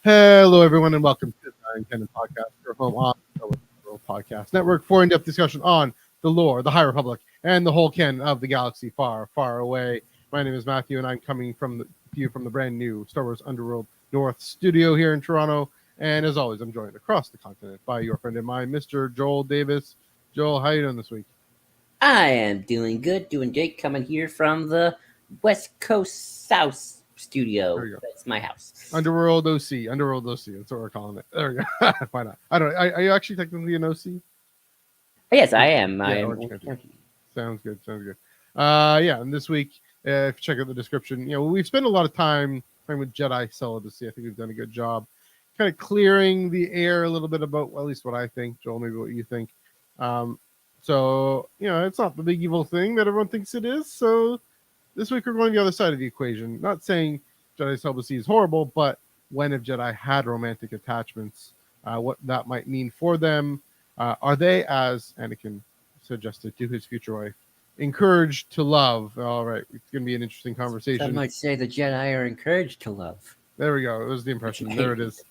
Hello, everyone, and welcome to the Canon podcast, your home on the Underworld Podcast Network for in-depth discussion on the lore, the High Republic, and the whole canon of the galaxy far, far away. My name is Matthew, and I'm coming to you from the brand new Star Wars Underworld North studio here in Toronto. And as always, I'm joined across the continent by your friend of mine, Mr. Joel Davis. Joel, how you doing this week? I am doing good, doing great. Coming here from the West Coast South studio. There you go. That's my house. Underworld OC. Underworld OC. That's what we're calling it. There we go. Why not? I don't know. Are you actually technically an OC? Yes, I am. Yeah, I am. Orange County. Sounds good. Yeah, and this week, if you check out the description, we've spent a lot of time playing with Jedi Celibacy. I think we've done a good job kind of clearing the air a little bit about, well, at least what I think, Joel, maybe what you think. So, it's not the big evil thing that everyone thinks it is. So this week we're going the other side of the equation. Not saying Jedi Celibacy is horrible, but when if Jedi had romantic attachments, what that might mean for them. Are they, as Anakin suggested to his future wife, encouraged to love? All right, it's going to be an interesting conversation. Some might say the Jedi are encouraged to love. There we go. It was the impression. There it is.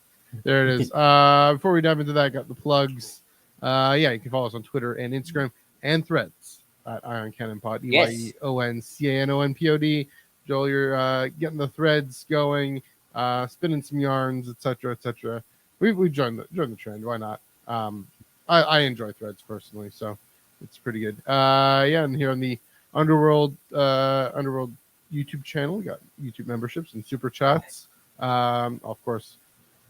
Before we dive into that, I got the plugs. You can follow us on Twitter and Instagram and Threads at Ion Canon Pod. EYEONCANONPOD. Joel, you're getting the threads going, spinning some yarns, etc. We joined the trend. Why not? I enjoy threads personally, so it's pretty good. And here on the Underworld YouTube channel, we got YouTube memberships and super chats. Of course,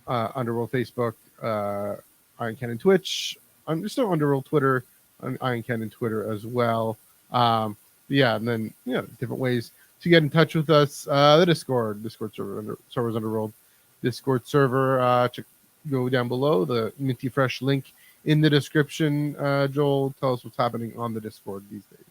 Underworld Facebook, Iron Canon Twitch. There's still Underworld Twitter, Iron Canon Twitter as well. And then different ways to get in touch with us. The Discord server, Star Wars Underworld Discord server. Go down below, the minty fresh link in the description. Joel, tell us what's happening on the Discord these days.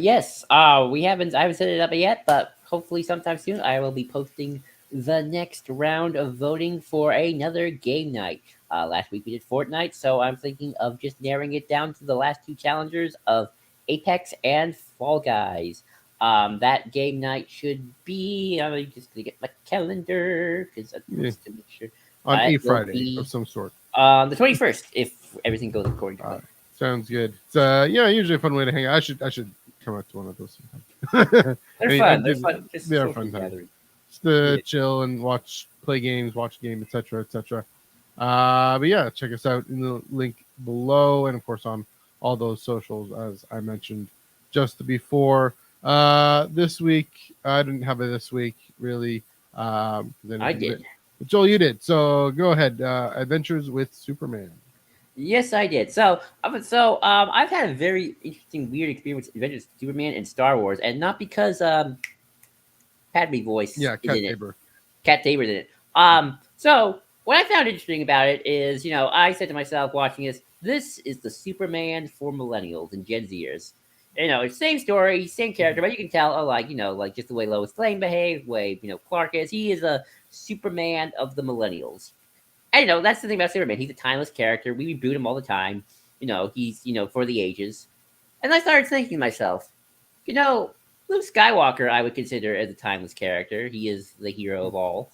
Yes. I haven't set it up yet, but hopefully sometime soon I will be posting the next round of voting for another game night. Last week we did Fortnite, so I'm thinking of just narrowing it down to the last two challengers of Apex and Fall Guys. That game night should be. I'm just gonna get my calendar because to make sure on a Friday of some sort. The 21st, if everything goes according to plan. Sounds good. It's usually a fun way to hang out. I should come out to one of those sometimes. They're fun. They're fun. They are fun times. Just to chill and play games, watch games, etc. Check us out in the link below, and of course on all those socials as I mentioned just before. This week I didn't have it this week really. I did. Joel, you did. So go ahead. Adventures with Superman. Yes, I did. So I've had a very interesting, weird experience with Adventures with Superman and Star Wars, and not because Padme voice. Yeah, Cat Tabor. Cat Tabor's in it. So what I found interesting about it is, I said to myself watching this is the Superman for millennials and Gen Zers. Same story, same character, but you can tell, like just the way Lois Lane behaves, the way Clark is. He is a Superman of the millennials. And that's the thing about Superman. He's a timeless character. We reboot him all the time. He's for the ages. And I started thinking to myself, Luke Skywalker I would consider as a timeless character. He is the hero of all.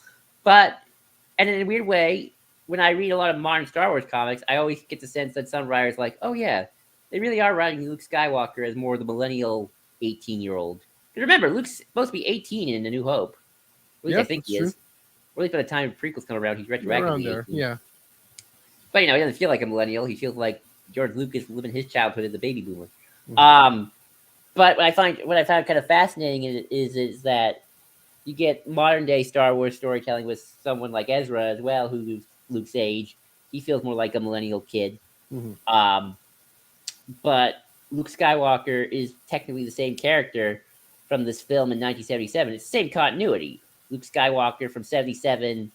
And in a weird way, when I read a lot of modern Star Wars comics, I always get the sense that some writers like, oh yeah, they really are writing Luke Skywalker as more the millennial 18-year-old. Because remember, Luke's supposed to be 18 in A New Hope. At least I think he is. Or at least by the time prequels come around, he's retroactively 18. Yeah. But he doesn't feel like a millennial. He feels like George Lucas living his childhood as a baby boomer. Mm-hmm. But what I found kind of fascinating is that you get modern day Star Wars storytelling with someone like Ezra as well, who's Luke's age. He feels more like a millennial kid. Mm-hmm. But Luke Skywalker is technically the same character from this film in 1977. It's the same continuity. Luke Skywalker from 77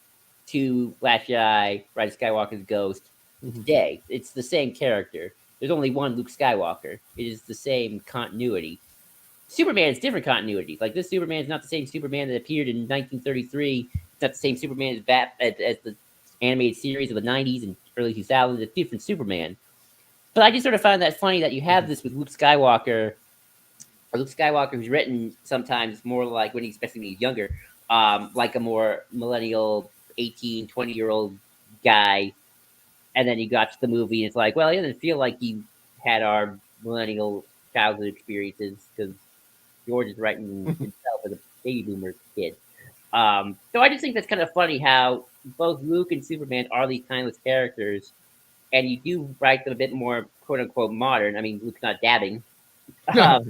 to Last Jedi, Rise of Skywalker's Ghost. Today, it's the same character. There's only one Luke Skywalker. It is the same continuity. Superman is different continuity. Like, this Superman is not the same Superman that appeared in 1933. It's not the same Superman as the animated series of the 90s and early 2000s. It's a different Superman. But I just sort of found that funny that you have this with Luke Skywalker, or Luke Skywalker who's written sometimes more like, especially when he's younger, like a more millennial 18, 20-year-old guy, and then you got to the movie, and it's like, well, it doesn't feel like you had our millennial childhood experiences because George is writing himself as a baby boomer kid. So I just think that's kind of funny how both Luke and Superman are these timeless characters, and you do write them a bit more quote unquote modern. I mean, Luke's not dabbing. Uh, well,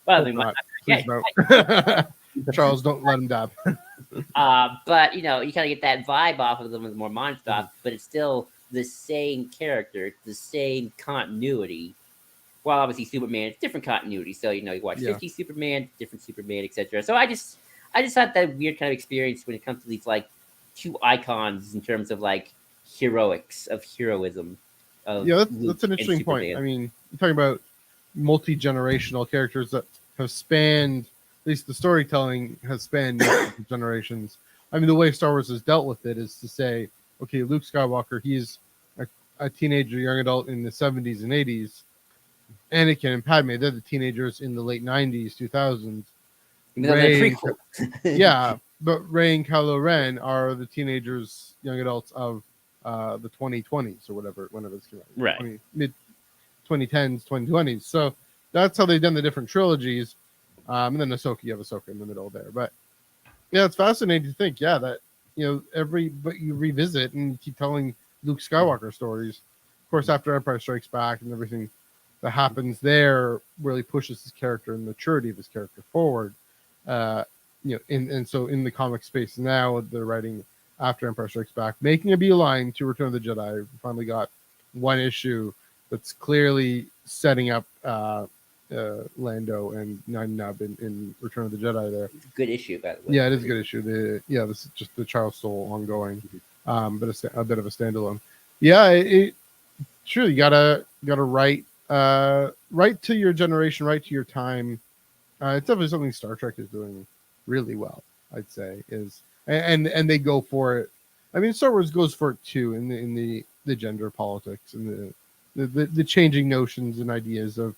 I Hope mean, not. yeah, Please no. Charles, don't let him dab. but you know, you kind of get that vibe off of them with more modern stuff, but it's still the same character, it's the same continuity. Well, obviously Superman, it's different continuity. So you know, you watch Yeah. 50 Superman, different Superman, etc. So I just had that weird kind of experience when it comes to these like two icons in terms of like heroics of heroism of Yeah, Luke that's an and interesting point. Superman. I mean, you're talking about multi-generational characters that have spanned, at least the storytelling has spanned multiple generations. I mean, the way Star Wars has dealt with it is to say, okay, Luke Skywalker, he's a teenager, young adult in the 70s and 80s. Anakin and Padme, they're the teenagers in the late 90s, 2000s. Even though they're Ray, prequel. yeah, but Ray and Kylo Ren are the teenagers, young adults of the 2020s or whenever it's came out. Right. Mid 2010s, 2020s. So that's how they've done the different trilogies. And then Ahsoka, you have Ahsoka in the middle there. But yeah, it's fascinating to think, yeah, that but you revisit and you keep telling Luke Skywalker stories. Of course, after Empire Strikes Back and everything that happens there really pushes his character and maturity of his character forward. And so in the comic space now, they're writing after Empire Strikes Back, making a beeline to Return of the Jedi. We finally got one issue that's clearly setting up Lando and Nine Nub in Return of the Jedi there. Good issue, by the way. Yeah, it is a good issue. This is just the Charles Soule ongoing, but a bit of a standalone. Yeah, sure, you gotta write to your generation, right to your time. It's definitely something Star Trek is doing really well, I'd say, is and they go for it. I mean, Star Wars goes for it too in the gender politics and the changing notions and ideas of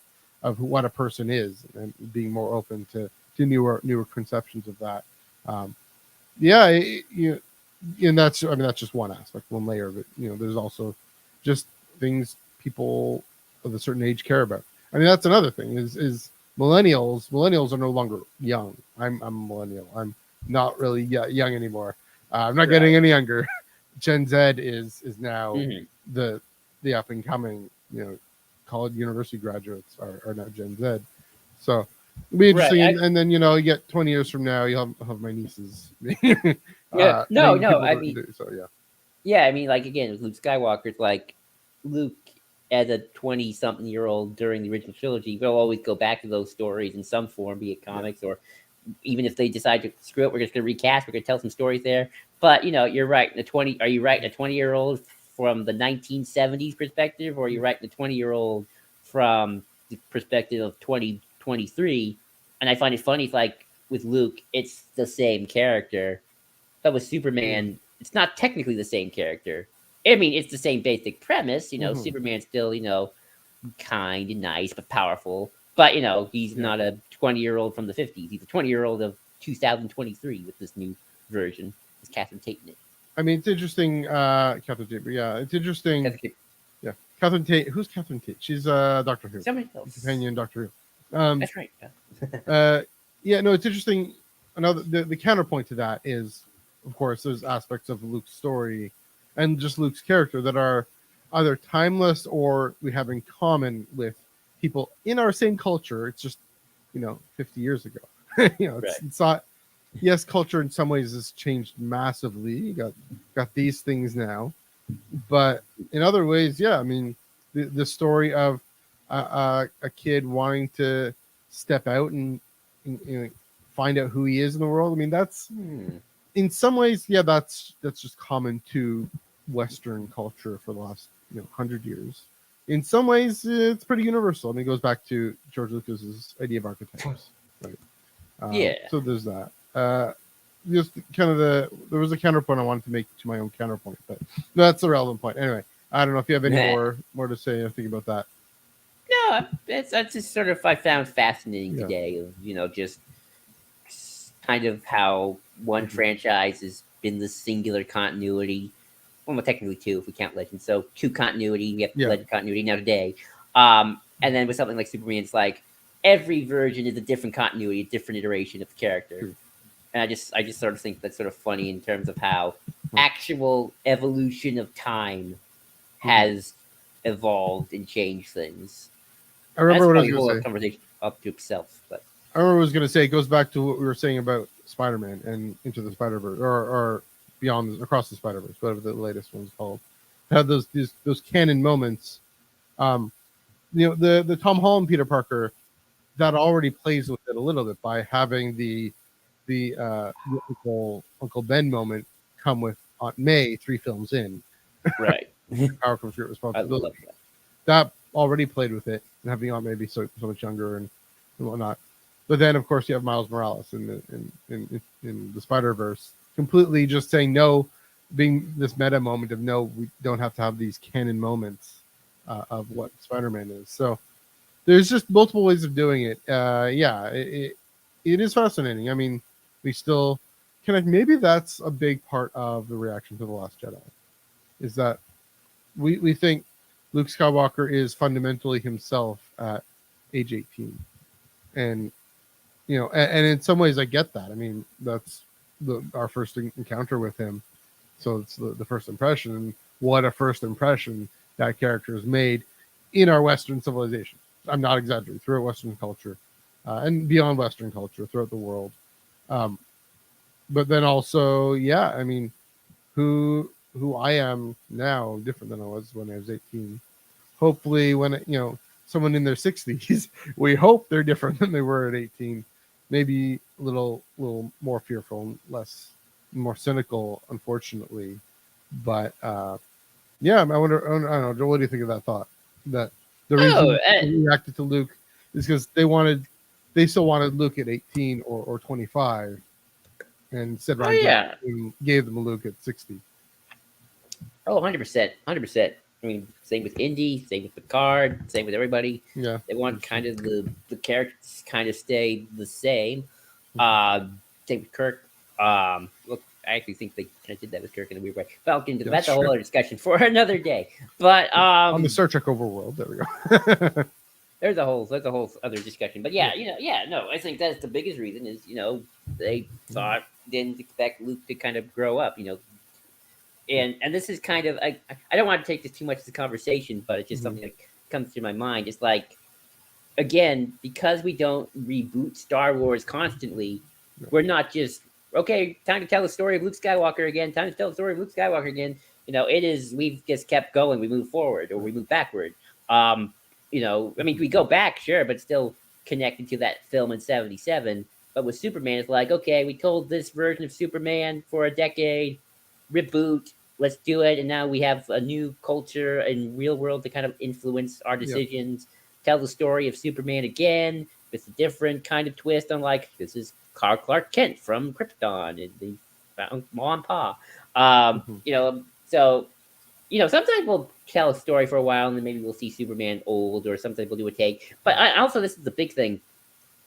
what a person is and being more open to newer conceptions of that. Yeah, and that's just one aspect, one layer of it. There's also just things people of a certain age care about. I mean, that's another thing is millennials are no longer young. I'm a millennial. I'm not really young anymore. I'm not getting any younger. Gen Z is now the up and coming, college university graduates are now Gen Z. So it'll be interesting. Right. And then, you get 20 years from now, you'll have my nieces. Yeah. No. I mean, yeah. Yeah, I mean, like again, with Luke Skywalker, it's like Luke as a 20-something-year-old during the original trilogy will always go back to those stories in some form, be it comics or even if they decide to screw it, we're just going to recast, we're going to tell some stories there. But you're right. Are you writing a 20-year-old from the 1970s perspective, or are you writing a 20-year-old from the perspective of 2023? And I find it funny, like with Luke, it's the same character, but with Superman, it's not technically the same character. I mean, it's the same basic premise. Superman's still, kind and nice, but powerful. But, he's not a 20-year-old from the 50s. He's a 20-year-old of 2023 with this new version. Is Catherine Tate in it? I mean, it's interesting. Catherine Tate, but yeah, it's interesting. Yeah. Catherine Tate. Who's Catherine Tate? She's Doctor Who. Somebody else. Companion Doctor Who. That's right. Yeah, no, it's interesting. Another the counterpoint to that is, of course, there's aspects of Luke's story and just Luke's character that are either timeless or we have in common with people in our same culture. It's just 50 years ago. It's not. Yes, culture in some ways has changed massively. You got these things now, but in other ways, yeah. I mean, the story of a kid wanting to step out and find out who he is in the world. I mean, that's in some ways, yeah, that's just common to Western culture for the last 100 years. In some ways, it's pretty universal. I mean, it goes back to George Lucas's idea of archetypes, right? Yeah. So there's that. Just kind of there was a counterpoint I wanted to make to my own counterpoint, but that's a relevant point. Anyway, I don't know if you have any more to say anything about that. No, that's just sort of I found fascinating today. Of just kind of how one franchise is been the singular continuity. Well, technically two if we count Legends. So two continuity. We have Yeah. Legend continuity now today. And then with something like Superman, it's like every version is a different continuity, a different iteration of the character. True. And I just sort of think that's sort of funny in terms of how actual evolution of time has evolved and changed things. I remember what I was That's going a to whole say. conversation up to itself. But I remember what I was going to say. It goes back to what we were saying about Spider-Man and Into the Spider-Verse, or Beyond, Across the Spider-Verse, whatever the latest one's called. Had those canon moments. Um, the Tom Holland Peter Parker that already plays with it a little bit by having the Uncle Ben moment come with Aunt May 3 films in. right, Power comes great I responsibility. love that. That already played with it, and having Aunt May be so much younger and whatnot. But then, of course, you have Miles Morales in the Spider Verse, completely just saying no, being this meta moment of no, we don't have to have these canon moments of what Spider-Man is. So there's just multiple ways of doing it. It is fascinating. I mean, we still maybe that's a big part of the reaction to The Last Jedi, is that we think Luke Skywalker is fundamentally himself at age 18. And and in some ways I get that. I mean, that's our first encounter with him. So it's the first impression, and what a first impression that character has made in our Western civilization. I'm not exaggerating, throughout Western culture and beyond Western culture, throughout the world. Um, but then also, yeah, I mean, who I am now different than I was when I was 18. Hopefully, when someone in their 60s, we hope they're different than they were at 18. Maybe a little more fearful, more cynical, unfortunately. But yeah, I wonder. I don't know, Joel, what do you think of that thought? That the reason they reacted to Luke is because they still wanted Luke at 18 or 25, and said Ryan Johnson gave them a Luke at 60. Oh, 100%. 100%. I mean, same with Indy, same with Picard, same with everybody. Yeah. They want kind of the characters kind of stay the same. Same with Kirk. Look, I actually think they kind of did that with Kirk in a weird way. But I'll get into that's a whole other discussion for another day. But on the Star Trek Overworld, there we go. there's a whole other discussion. But yeah, no, I think that's the biggest reason is they thought didn't expect Luke to kind of grow up, and this is kind of I don't want to take this too much as a conversation, but it's just something that comes to my mind. It's like, again, because we don't reboot Star Wars constantly, we're not just okay, time to tell the story of Luke Skywalker again, time to tell the story of Luke Skywalker again. It is, we've just kept going, we move forward or we move backward. I mean, we go back, sure, but still connected to that film in 77. But with Superman, it's like, okay, we told this version of Superman for a decade, reboot, let's do it. And now we have a new culture and real world to kind of influence our decisions. Tell the story of Superman again with a different kind of twist on, like, this is Clark Kent from Krypton and they found Ma and Pa. So sometimes we'll tell a story for a while and then maybe we'll see Superman old, or sometimes we'll do a take. But also, this is the big thing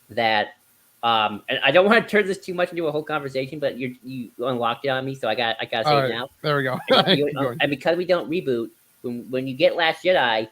that and I don't want to turn this too much into a whole conversation, but you unlocked it on me, so I got to say it now. There we go. And because we don't reboot, when you get Last Jedi,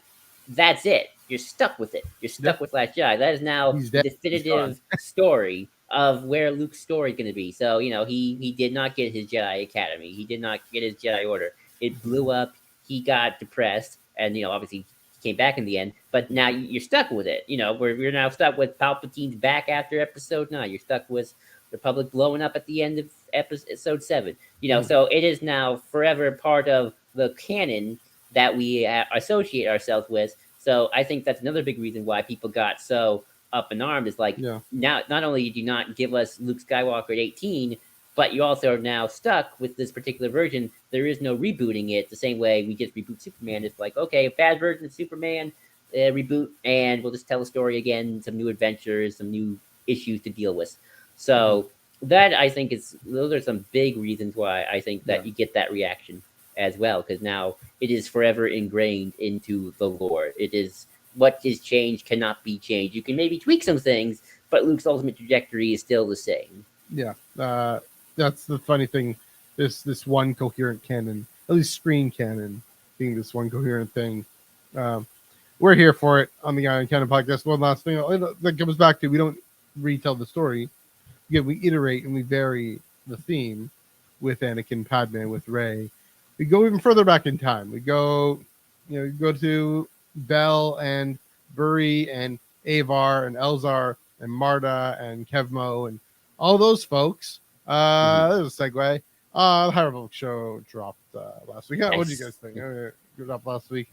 that's it. You're stuck with it. You're stuck with Last Jedi. That is now the definitive story of where Luke's story is going to be. So he did not get his Jedi Academy. He did not get his Jedi Order. It blew up. He got depressed, and obviously came back in the end, but now you're stuck with it. We're now stuck with Palpatine's back after Episode 9. You're stuck with the Republic blowing up at the end of Episode 7. So it is now forever part of the canon that we associate ourselves with. So I think that's another big reason why people got so up in arms. Is like, now not only did you not give us Luke Skywalker at 18, but you also are now stuck with this particular version. There is no rebooting it the same way we just reboot Superman. It's like, okay, a bad version of Superman, reboot, and we'll just tell a story again, some new adventures, some new issues to deal with. So that, I think, those are some big reasons why I think that you get that reaction as well, because now it is forever ingrained into the lore. It is what is changed cannot be changed. You can maybe tweak some things, but Luke's ultimate trajectory is still the same. Yeah. That's the funny thing. this one coherent canon, at least screen canon, being this one coherent thing. Um, we're here for it on the Iron Canon podcast. One last thing that comes back to, we don't retell the story. Again, we iterate and we vary the theme with Anakin, Padme, with Rey. We go even further back in time. We go, we go to Bell and Burry and Avar and Elzar and Marta and Kevmo and all those folks. There's a segue. The High Republic show dropped last week. What did you guys think? It dropped last week.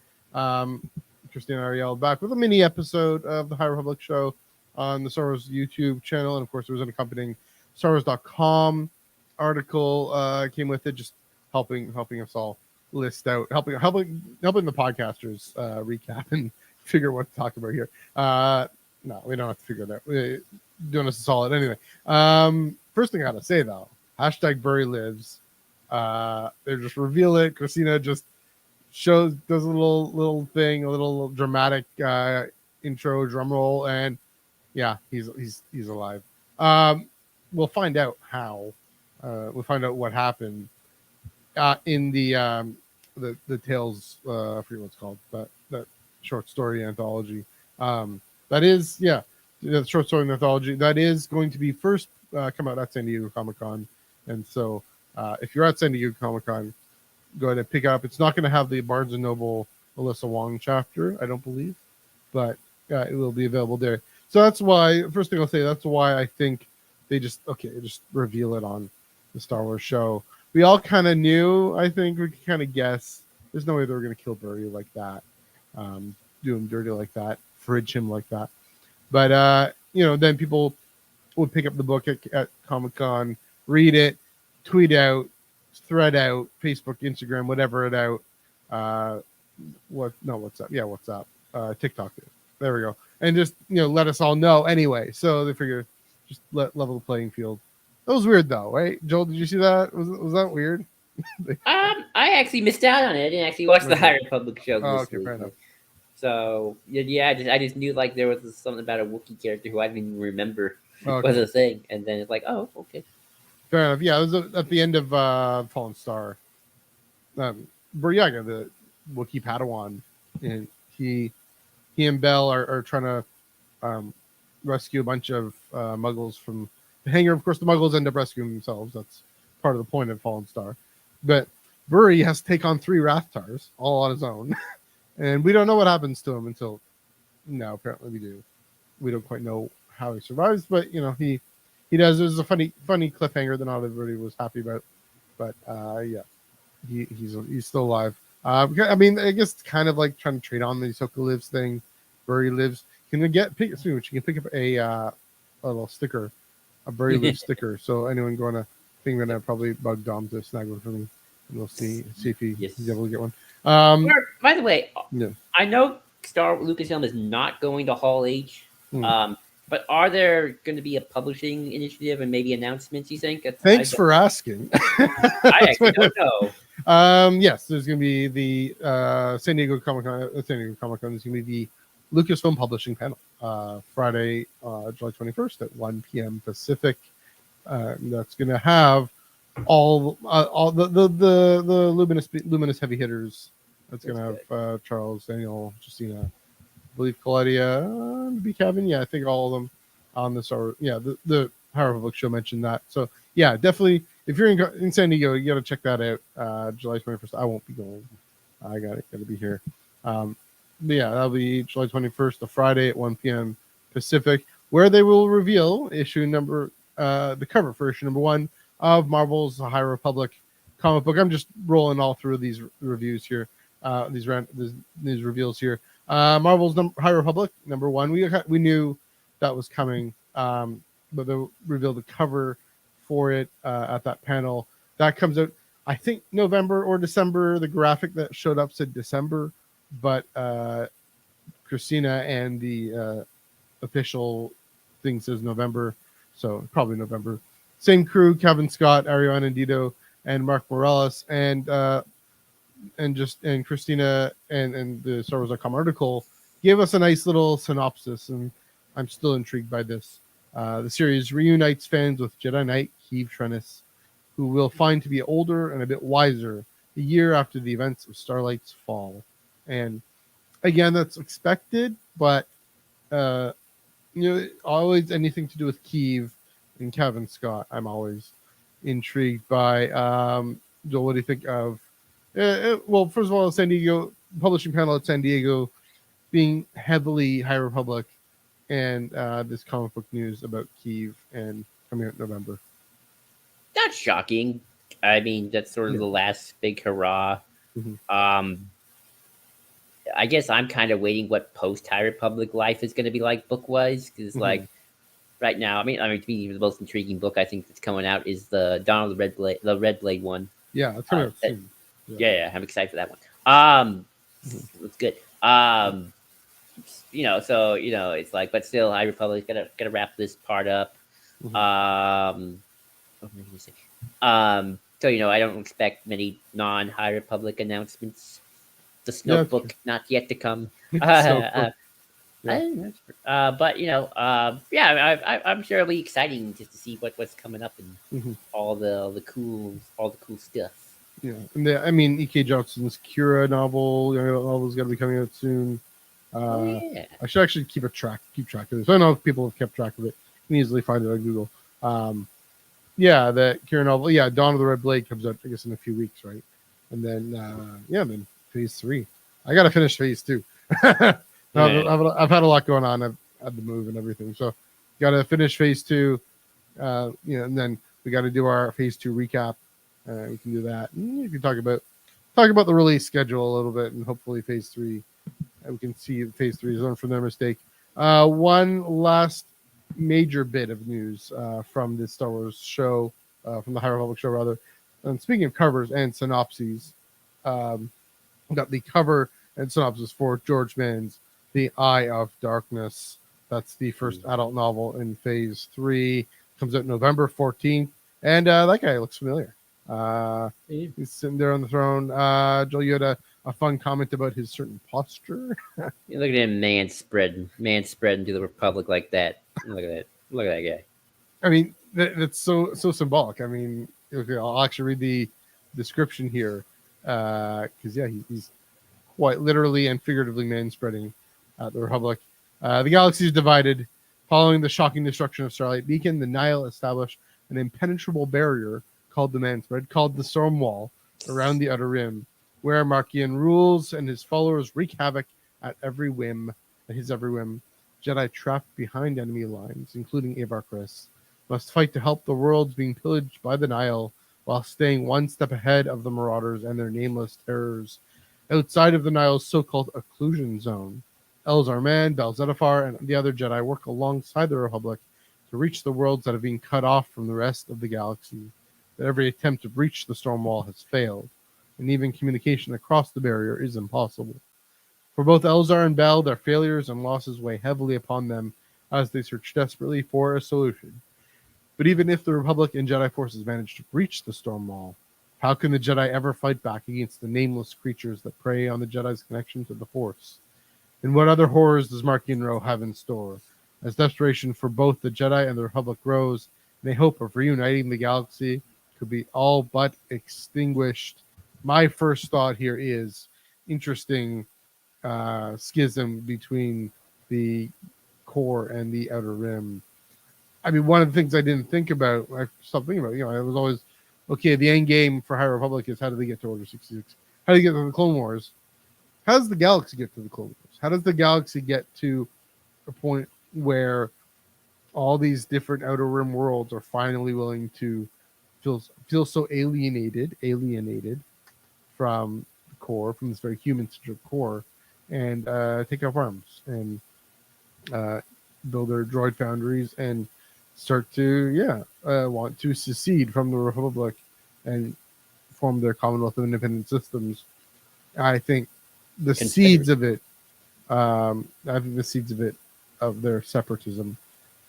Christina Ariel back with a mini episode of the High Republic show on the Star Wars YouTube channel, and of course there was an accompanying StarWars.com article came with it, just helping us all list out, helping the podcasters recap and figure what to talk about here. No, we don't have to figure it out. We're doing us a solid anyway. First thing I gotta say though, hashtag Burry lives. They just reveal it. Christina just does a little thing, a little dramatic intro drum roll, and yeah, he's alive. We'll find out how. We'll find out what happened in the Tales. I forget what it's called, but that short story anthology. That is, yeah, the short story anthology that is going to be first come out at San Diego Comic-Con, and so if you're at San Diego Comic-Con, go ahead and pick it up. It's not going to have the Barnes and Noble Alyssa Wong chapter, I don't believe, but it will be available there. So that's why, first thing I'll say, that's why I think they just reveal it on the Star Wars show. We all kind of knew, I think we could kind of guess. There's no way they were going to kill Burry like that, do him dirty like that, fridge him like that. But, then people would pick up the book at Comic-Con, read it, tweet out, thread out, Facebook, Instagram, whatever it out. WhatsApp. Yeah, WhatsApp. TikTok. There we go. And just, let us all know anyway. So they figure just level the playing field. That was weird though, right? Joel, did you see that? Was that weird? I actually missed out on it. I didn't actually watch the High Republic show this week. Fair enough. So yeah, I just knew like there was something about a Wookiee character who I didn't even remember was a thing, and then it's like, oh, okay. Fair enough. Yeah, it was at the end of Fallen Star. Buryaga, the Wookiee Padawan, and he and Bell are trying to rescue a bunch of Muggles from the hangar. Of course, the Muggles end up rescuing themselves. That's part of the point of Fallen Star. But Burry has to take on 3 Rathtars all on his own, and we don't know what happens to him until now. Apparently, we do. We don't quite know how he survives, but he does. There's a funny cliffhanger that not everybody was happy about, but yeah, he's still alive. I mean, I guess it's kind of like trying to trade on the Ahsoka lives thing. Burry lives. You can pick up a little sticker, a Burry lives sticker. So anyone going to probably bug Dom to snag one for me, and we'll see if he's able to get one. By the way, yeah. I know Lucasfilm is not going to Hall H. But are there going to be a publishing initiative and maybe announcements, you think? Thanks for asking. I actually don't know. Yes, there's going to be the San Diego Comic-Con. There's going to be the Lucasfilm Publishing panel Friday, July 21st at 1 p.m. Pacific. That's going to have all the luminous heavy hitters. That's going to have Charles, Daniel, Justina, I believe Claudia, B. Kevin. Yeah, I think all of them on this are. Yeah, the High Republic show mentioned that. So yeah, definitely. If you're in San Diego, you got to check that out. July 21st. I won't be going. I got to be here. But yeah, that'll be July 21st, a Friday at 1 p.m. Pacific, where they will reveal issue number, the cover for issue number 1 of Marvel's High Republic comic book. I'm just rolling all through these reviews here, these reveals here. Marvel's High Republic number 1. We knew that was coming, but they revealed the cover for it at that panel. That comes out, I think, November or December. The graphic that showed up said December, but Christina and the official thing says November, so probably November. Same crew: Kevin Scott, Ariana Andito, and Mark Morales, and Christina and the Star Wars.com article gave us a nice little synopsis, and I'm still intrigued by this. The series reunites fans with Jedi Knight Keeve Trennis, who we'll find to be older and a bit wiser a year after the events of Starlight's fall. And again, that's expected, but always anything to do with Kiev and Kevin Scott, I'm always intrigued by. Joel, what do you think of? Well, first of all, San Diego publishing panel at San Diego being heavily High Republic, and this comic book news about Kiev and coming out in November. Not shocking. I mean, that's sort of the last big hurrah. Mm-hmm. I guess I'm kind of waiting what post High Republic life is going to be like book wise, because like right now, I mean, to me, the most intriguing book I think that's coming out is the Dawn of the Red Blade one. Yeah, it's coming out soon. Yeah, I'm excited for that one. It's good. So it's like, but still, High Republic gotta wrap this part up. What am I going to say? So I don't expect many non-High Republic announcements. The Snoke book not yet to come. But I'm sure it'll be exciting just to see what's coming up and all the cool stuff. Yeah, and I mean, E.K. Johnson's Kira novel, novel's got to be coming out soon. I should actually keep track of this. I know if people have kept track of it. You can easily find it on Google. The Kira novel, Dawn of the Red Blade comes out, I guess, in a few weeks, right? And then, then Phase 3. I got to finish Phase 2. I've had a lot going on. I've had to move and everything, so got to finish Phase 2. And then we got to do our Phase 2 recap. We can do that. And you can talk about the release schedule a little bit, and hopefully Phase 3. We can see Phase 3 is learn from their mistake. One last major bit of news from the Star Wars show, from the High Republic show, rather. And speaking of covers and synopses, got the cover and synopsis for George Mann's The Eye of Darkness. That's the first adult novel in Phase 3. Comes out November 14th. And that guy looks familiar. He's sitting there on the throne. Joel, you had a fun comment about his certain posture. Look at him man spreading to the Republic like that. Look at that guy. I mean, that's so symbolic. I mean, okay, I'll actually read the description here, because he's quite literally and figuratively man spreading the Republic. The galaxy is divided. Following the shocking destruction of Starlight Beacon, the Nihil established an impenetrable barrier called the Manspread, called the Storm Wall, around the Outer Rim, where Markian rules and his followers wreak havoc at his every whim. Jedi trapped behind enemy lines, including Avar Kriss, must fight to help the worlds being pillaged by the Nihil, while staying one step ahead of the Marauders and their nameless terrors. Outside of the Nihil's so-called occlusion zone, Elzar Mann, Bel Zettifar, and the other Jedi work alongside the Republic to reach the worlds that have been cut off from the rest of the galaxy. That every attempt to breach the storm wall has failed, and even communication across the barrier is impossible. For both Elzar and Bel, their failures and losses weigh heavily upon them as they search desperately for a solution. But even if the Republic and Jedi forces manage to breach the storm wall, how can the Jedi ever fight back against the nameless creatures that prey on the Jedi's connection to the Force? And what other horrors does Markian Ro have in store? As desperation for both the Jedi and the Republic grows, and a hope of reuniting the galaxy could be all but extinguished. My first thought here is interesting schism between the core and the Outer Rim. I mean, one of the things I didn't think about, I stopped thinking about, I was always, okay, the end game for High Republic is how do they get to Order 66? How do you get to the Clone Wars? How does the galaxy get to the Clone Wars? How does the galaxy get to a point where all these different Outer Rim worlds are finally willing to feel so alienated from the core, from this very human-centric core, and take up arms and build their droid foundries and start to want to secede from the Republic and form their Commonwealth of Independent Systems. I think the seeds of it, of their separatism,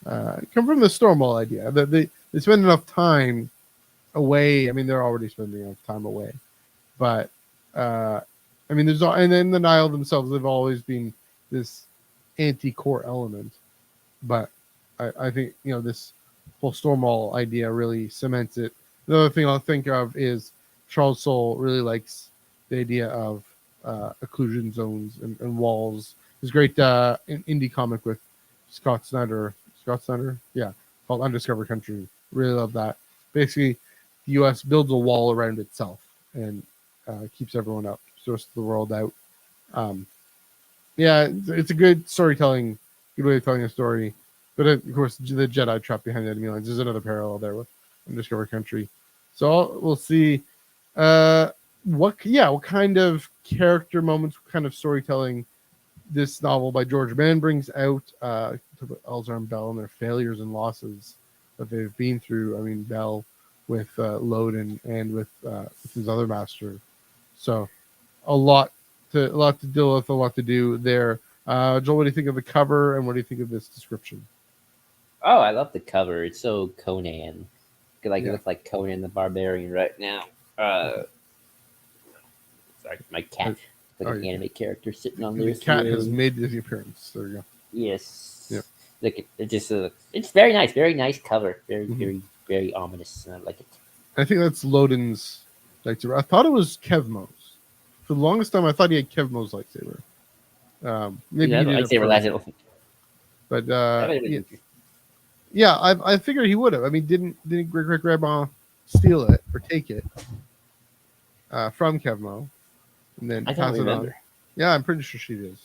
come from the Stormwall idea. That they spend enough time away. I mean, they're already spending enough time away, but I mean, and then the Nihil themselves have always been this anti-core element, but I think this whole Stormwall idea really cements it. The other thing I'll think of is Charles Soule really likes the idea of occlusion zones and walls. There's a great indie comic with Scott Snyder. Yeah, called Undiscovered Country. Really love that. Basically, the U.S. builds a wall around itself and keeps everyone out, keeps the world out. Yeah, it's a good storytelling, good way of telling a story. But of course, the Jedi trapped behind the enemy lines. There's another parallel there with Undiscovered Country. So we'll see. What kind of character moments, what kind of storytelling this novel by George Mann brings out. Elzar and Bell and their failures and losses that they've been through. I mean, Bell with Loden and with his other master. So a lot to deal with, a lot to do there. Joel, what do you think of the cover, and what do you think of this description? Oh, I love the cover. It's so Conan. It looks like Conan the Barbarian right now. Sorry, my cat. Like an anime character sitting on there. The cat has made his appearance. There you go. Yes. Yep. Look, it's very nice. Very nice cover. Very, very ominous. And I like it. I think that's Loden's lightsaber. I thought it was Kevmo's. For the longest time, I thought he had Kevmo's lightsaber. Maybe he did lightsaber lasted. But yeah, I figured he would have. I mean, didn't great grandma steal it or take it from Kevmo and then I pass don't remember. it on? Yeah, I'm pretty sure she does.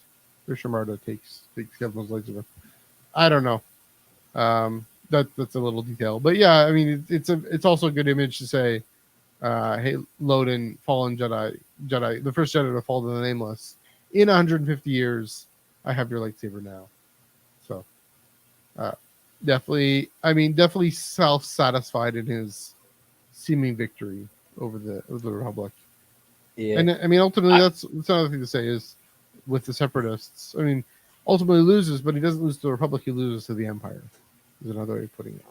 Pretty sure Marta takes Kevmo's lightsaber. I don't know. That's a little detail, but yeah, I mean, it's also a good image to say, hey, Loden, fallen Jedi, the first Jedi to fall to the Nameless. In 150 years, I have your lightsaber now. So, definitely self-satisfied in his seeming victory over the Republic. Yeah, and I mean, ultimately, that's another thing to say is with the Separatists. I mean, ultimately loses, but he doesn't lose to the Republic; he loses to the Empire. Is another way of putting it.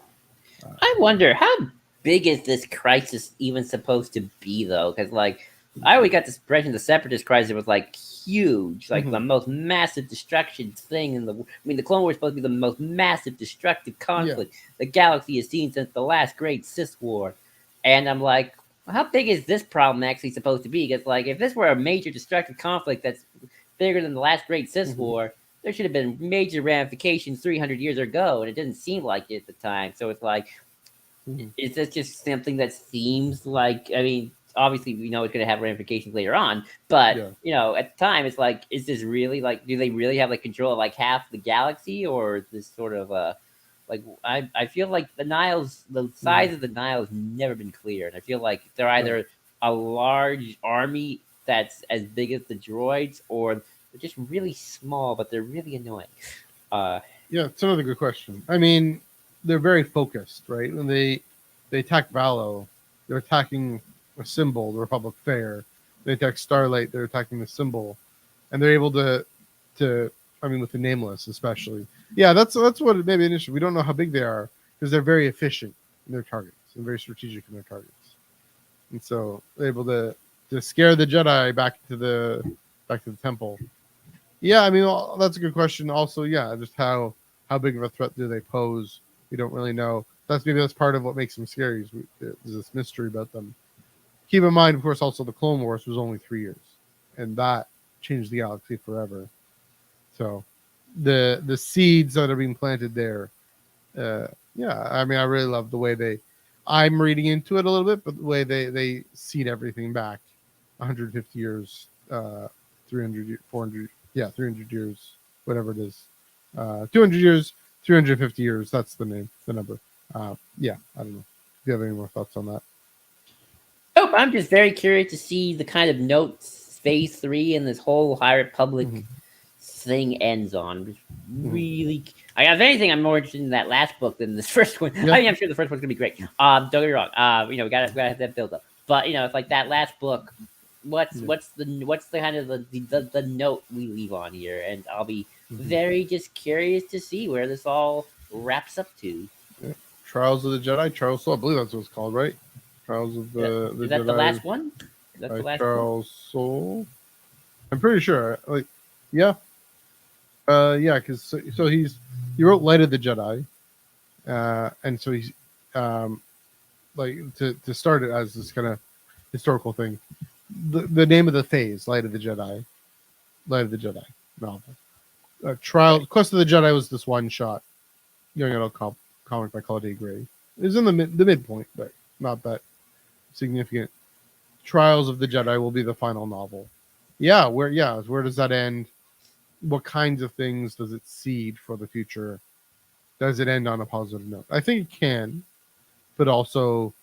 I wonder how big is this crisis even supposed to be, though? Because I always got this impression the Separatist crisis was huge, the most massive destruction thing in the. I mean, the Clone Wars is supposed to be the most massive destructive conflict the galaxy has seen since the last great Sith War, and I'm like, well, how big is this problem actually supposed to be? Because if this were a major destructive conflict that's bigger than the last great Sith War, there should have been major ramifications 300 years ago, and it didn't seem like it at the time. So it's is this just something that seems like? I mean, obviously we know it's going to have ramifications later on, but at the time, it's is this really do they really have control of half the galaxy, or is this sort of I feel like the size of the Nile has never been clear, and I feel like they're either a large army that's as big as the droids, or they're just really small, but they're really annoying. Yeah, it's another good question. I mean, they're very focused, right? When they attack Valo, they're attacking a symbol, the Republic Fair. They attack Starlight, they're attacking the symbol, and they're able to I mean, with the Nameless especially. Yeah, that's what it may be an issue. We don't know how big they are because they're very efficient in their targets and very strategic in their targets, and so they're able to scare the Jedi back to the temple. Yeah, I mean, that's a good question. Also, yeah, just how big of a threat do they pose? We don't really know. That's part of what makes them scary. There's this mystery about them. Keep in mind, of course, also the Clone Wars was only 3 years, and that changed the galaxy forever. So, the seeds that are being planted there, yeah, I mean, I really love the way I'm reading into it a little bit, but the way they seed everything back 150 years, 300, 400, 300 years, whatever it is, 200 years, 350 years. That's the number. Yeah, I don't know. Do you have any more thoughts on that? Nope, I'm just very curious to see the kind of notes Phase 3 and this whole High Republic thing ends on. Really, if anything, I'm more interested in that last book than this first one. Yeah. I mean, I'm sure the first one's gonna be great. Don't get me wrong. We gotta have that build up. But it's that last book. What's the kind of the note we leave on here? And I'll be very just curious to see where this all wraps up to. Yeah. Trials of the Jedi, Charles Soule. I believe that's what it's called, right? Trials of the Is that Jedi. The last one? Is that the last Charles Soule. I'm pretty sure. Yeah, because so he wrote Light of the Jedi, and so he's like to start it as this kind of historical thing. The name of the phase, Light of the Jedi novel. Trial Right. Quest of the Jedi was this one shot young adult comic by Claudia Gray. It was in the midpoint, but not that significant. Trials of the Jedi will be the final novel. Where does that end? What kinds of things does it seed for the future? Does it end on a positive note? I think it can, but also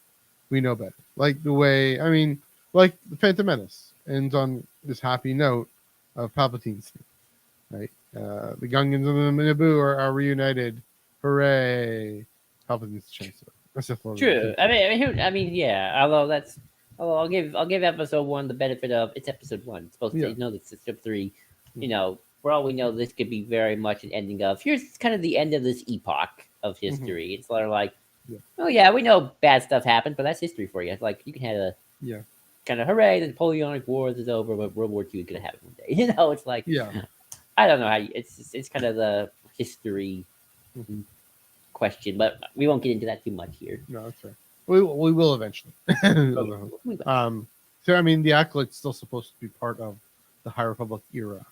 we know better. Like the way, I mean, like the Phantom Menace ends on this happy note of Palpatine's thing, right? The Gungans and the Naboo are reunited. Hooray! Palpatine's chancellor. Sith Lord of the True. future. Yeah. Although I'll give episode one the benefit of it's episode one. It's supposed to, Yeah. that system three. Mhm. For all we know, this could be very much an ending of here's kind of the end of this epoch of Mhm. history. It's sort of like, Yeah. oh yeah, we know bad stuff happened, but that's history for you. Like you can have a Yeah. kind of hooray, the Napoleonic Wars is over, but World War II is gonna happen one day. It's like Yeah. I don't know how it's kind of the history Mhm. question, but we won't get into that too much here. No, that's right. We will eventually. Oh, yeah. We will. um, so I mean, the acolyte's still supposed to be part of the High Republic era,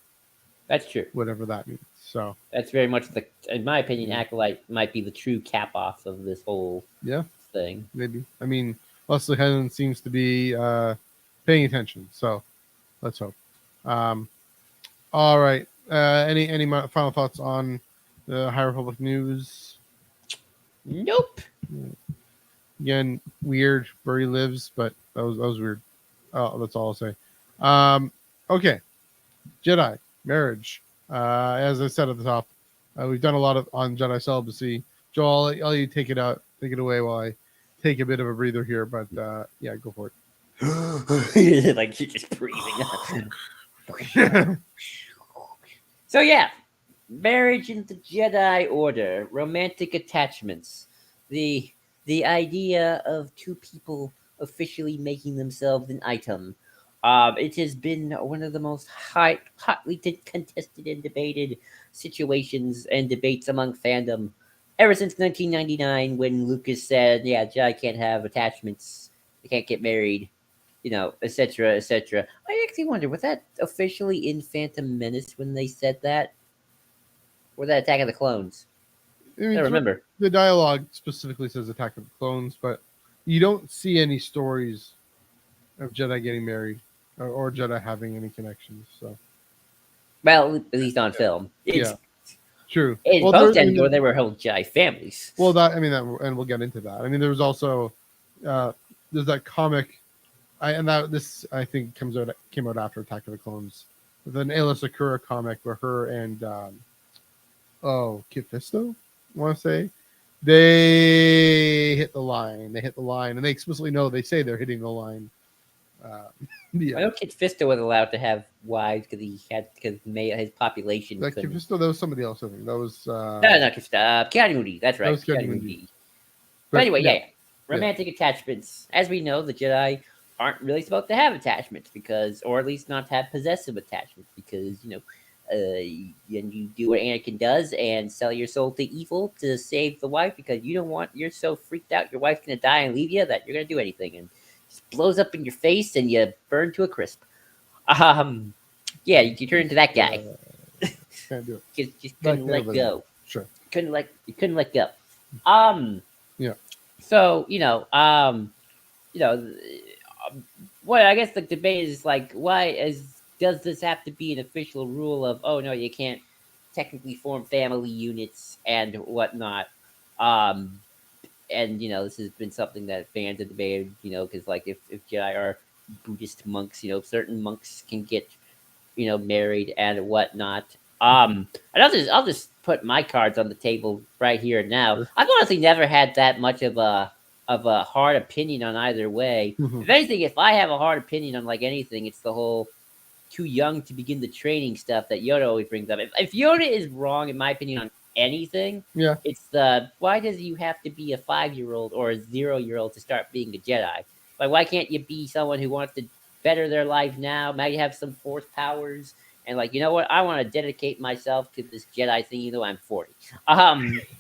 That's true. whatever that means. So That's very much in my opinion, yeah, Acolyte might be the true cap off of this whole yeah, thing. maybe. I mean, Leslie Hennon seems to be paying attention, so let's hope. Um, all right. Any final thoughts on the High Republic news? Nope. Again, weird where he lives, but that was weird. Oh, that's all I'll say. Um, okay, Jedi marriage. As I said at the top, we've done a lot of on Jedi celibacy. Joel, I'll you take it away while I take a bit of a breather here. But yeah, go for Like you're just breathing. it. So yeah, marriage in the Jedi Order, romantic attachments, the the idea of two people officially making themselves an item. It has been one of the most hotly contested and debated situations and debates among fandom ever since 1999 when Lucas said, "Yeah, Jedi can't have attachments, they can't get married." Etc., etc. I actually wonder, was that officially in Phantom Menace when they said that? Or that Attack of the Clones? I I mean, don't remember. the dialogue specifically says Attack of the Clones, but you don't see any stories of Jedi getting married or Jedi having any connections. So Well, at least on film. yeah, true. In Well, post Endor, they were whole Jedi families. well, that I mean, and we'll get into that. I mean, there was also uh, there's that comic, and that this I think came out after Attack of the Clones, with an Ayla Sakura comic where her and Kit Fisto, I want to say, they hit the line. They hit the line, and they explicitly know they say they're hitting the line. I Yeah, know Kit Fisto was allowed to have wives because his population that Kit couldn't. Fisto, that was somebody else. I think that was No, not Kit Fisto. Keanu Reeves. That's right. Kevin Keanu Mooney. Reeves. But But anyway, yeah, yeah. Romantic attachments. As we know, the Jedi aren't really supposed to have attachments because, or at least not have possessive attachments because, and you do what Anakin does and sell your soul to evil to save the wife because you're so freaked out your wife's going to die and leave you that you're going to do anything and just blows up in your face and you burn to a crisp. Yeah, you turn into that guy. can't do it. Just That couldn't kind let of go. Sure. You couldn't let go. Um, Yeah. so you know, what I guess the debate is like, does this have to be an official rule of, oh no, you can't technically form family units and whatnot? Um, and this has been something that fans have debated, because like if Jedi are Buddhist monks, certain monks can get married and whatnot. And I'll just put my cards on the table right here and now. Sure. I've honestly never had that much of a hard opinion on either way. Mhm. If anything, if I have a hard opinion on like anything, it's the whole too young to begin the training stuff that Yoda always brings up. If Yoda is wrong, in my opinion, on anything, Yeah. it's the why does you have to be a 5-year-old or a 0-year-old to start being a Jedi? Like, why can't you be someone who wants to better their life now? Maybe have some force powers and like, you know what, I want to dedicate myself to this Jedi thing, even though I'm 40.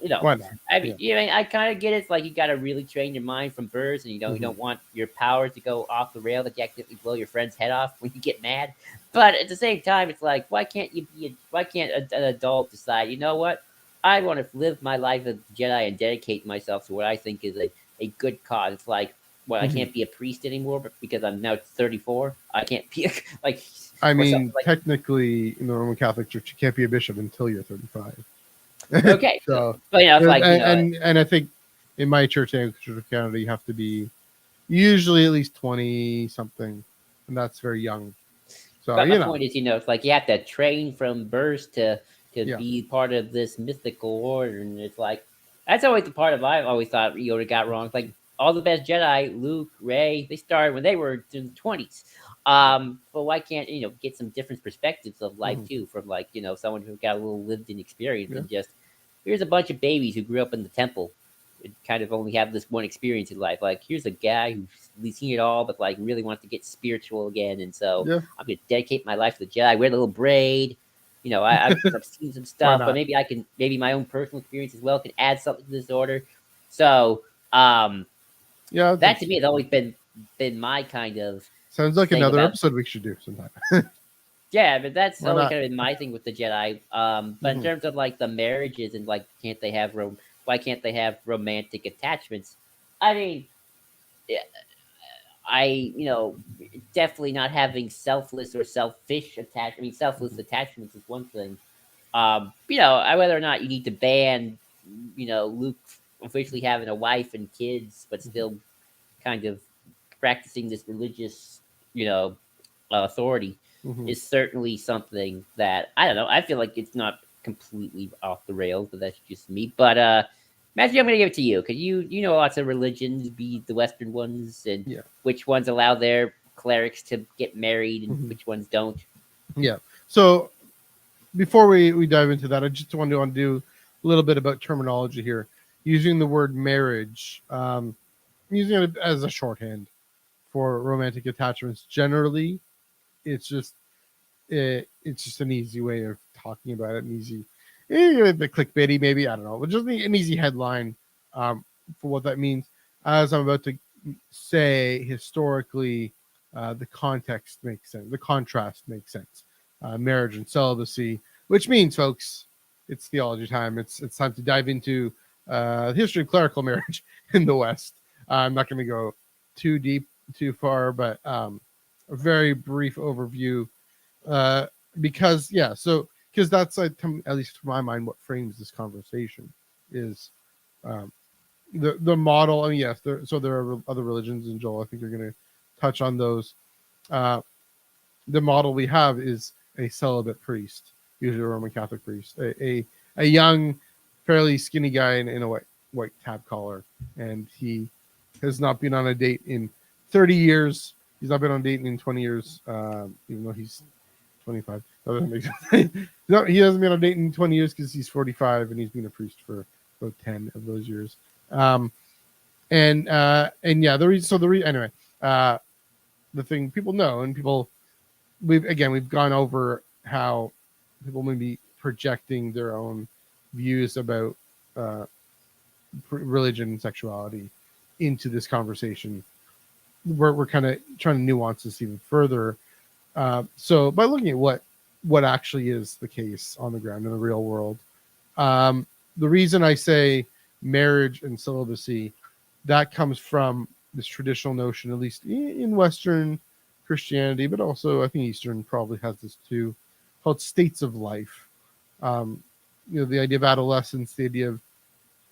You know, Why not? I mean, Yeah. you know, I kind of get it. It's like you got to really train your mind from birth, and you Mhm. don't want your powers to go off the rail, that you accidentally blow your friend's head off when you get mad. But at the same time, it's like, why can't an adult decide, you know what, I want to live my life as a Jedi and dedicate myself to what I think is a good cause. It's like, well, I Mhm. can't be a priest anymore, but because I'm now 34, I can't be like, I or something mean, like. technically, in the Roman Catholic Church, you can't be a bishop until you're 35. Okay, so, So, but you know, it's and, like, you know, and I think in my church, Anglican Church of Canada, you have to be usually at least 20 something, and that's very young. So but my you know, point is, you know, it's like you have to train from birth to yeah. be part of this mystical order, and it's like that's always the part of I've always thought Yoda got wrong. It's like all the best Jedi, Luke, Rey, they started when they were in the 20s. But why can't, you know, get some different perspectives of life Hmm. too, from like, you know, someone who got a little lived in experience, Yeah. and just here's a bunch of babies who grew up in the temple and kind of only have this one experience in life. Like here's a guy who's seen it all, but like really wants to get spiritual again, and so Yeah. I'm going to dedicate my life to the Jedi. I wear the little braid. You know, I've seen some Why stuff, but not? maybe my own personal experience as well can add something to this order. So, Yeah, that's that to me has interesting. always been my kind of Sounds like thing another about. episode we should do sometime. Yeah, but that's Why always not? kind of been my thing with the Jedi. But in Hmm. terms of like the marriages and like, why can't they have romantic attachments? I mean, yeah, you know, definitely not having selfless or selfish attach. I mean, selfless Hmm. attachments is one thing. You know, whether or not you need to ban, you know, Luke officially having a wife and kids, but still kind of practicing this religious, you know, authority Hmm. is certainly something that I don't know. I feel like it's not completely off the rails, but that's just me. But Matthew, I'm gonna give it to you because you know lots of religions, be the Western ones, and Yeah. which ones allow their clerics to get married and Hmm. which ones don't. Yeah. So before we dive into that, I just want to do a little bit about terminology here. Using the word marriage, using it as a shorthand for romantic attachments. Generally, it's just it's just an easy way of talking about it. An easy, the clickbaity maybe, I don't know, but just an easy headline for what that means. As I'm about to say, historically, the context makes sense. The contrast makes sense. Marriage and celibacy, which means, folks, it's theology time. It's time to dive into the history of clerical marriage in the West. I'm not going to go too deep, too far, but a very brief overview uh, because yeah, so because that's at least to my mind what frames this conversation is um, the model. I mean, yes, there are other religions, and Joel, I think you're going to touch on those. Uh, the model we have is a celibate priest, usually a Roman Catholic priest, a young, fairly skinny guy in a white tab collar, and he has not been on a date in 30 years. He's not been on a date in 20 years, even though he's 25. That doesn't make sense. No, he hasn't been on a date in 20 years because he's 45 and he's been a priest for about 10 of those years. Um, and yeah, anyway, uh, the thing people know and people we've gone over how people may be projecting their own views about uh, religion and sexuality into this conversation. We're kind of trying to nuance this even further. So by looking at what actually is the case on the ground in the real world, um, the reason I say marriage and celibacy, that comes from this traditional notion, at least in Western Christianity, but also I think Eastern probably has this too, called states of life. Um, the idea of adolescence, the idea of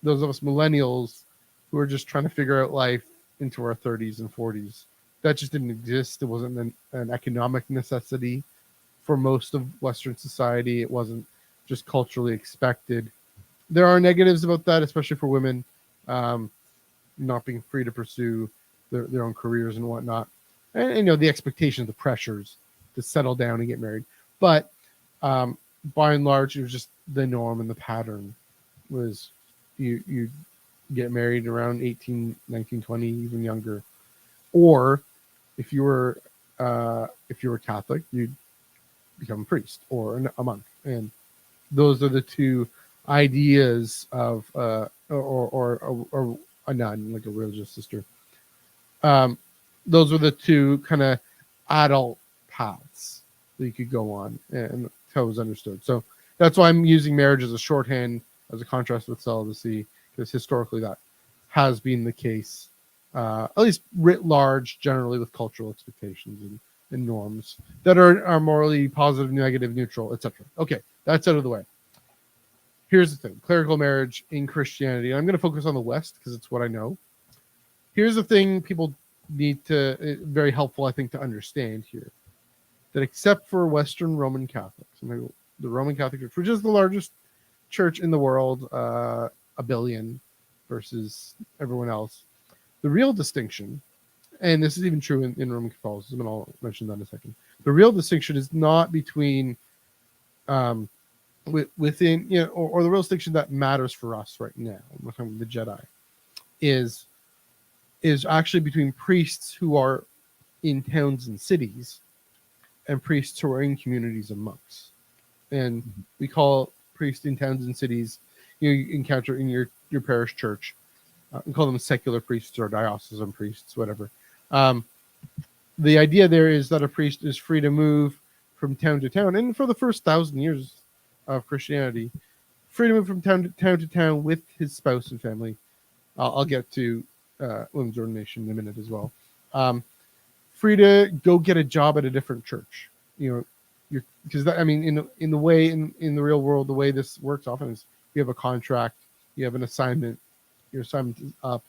those of us millennials who are just trying to figure out life into our 30s and 40s. That just didn't exist. It wasn't an economic necessity for most of Western society. It wasn't just culturally expected. There are negatives about that, especially for women, um, not being free to pursue their own careers and whatnot, and the expectations, the pressures to settle down and get married. But um, by and large, it was just the norm and the pattern was you get married around 18, 19, 20, even younger, or if you were Catholic, you'd become a priest or a monk. And those are the two ideas of or a nun, like a religious sister. Those are the two kind of adult paths that you could go on, and that's how it was understood. So that's why I'm using marriage as a shorthand, as a contrast with celibacy, because historically that has been the case, at least writ large, generally with cultural expectations and norms that are morally positive, negative, neutral, etc. Okay, that's out of the way. Here's the thing: clerical marriage in Christianity. I'm going to focus on the West because it's what I know. Here's the thing people need to, very helpful, I think, to understand here, that except for Western Roman Catholics, the Roman Catholic Church, which is the largest church in the world, a billion versus everyone else, the real distinction, and this is even true in Roman Catholicism, and I'll mention that in a second, the real distinction is not between within, or the real distinction that matters for us right now, we're talking about the Jedi, is actually between priests who are in towns and cities and priests who are in communities of monks. And we call priests in towns and cities you encounter in your parish church. We call them secular priests or diocesan priests, whatever. The idea there is that a priest is free to move from town to town, and for the first 1,000 years of Christianity, free to move from town to town with his spouse and family. I'll get to women's ordination in a minute as well. Free to go get a job at a different church. Because I mean, in the way in the real world, the way this works often is you have a contract, you have an assignment, your assignment is up.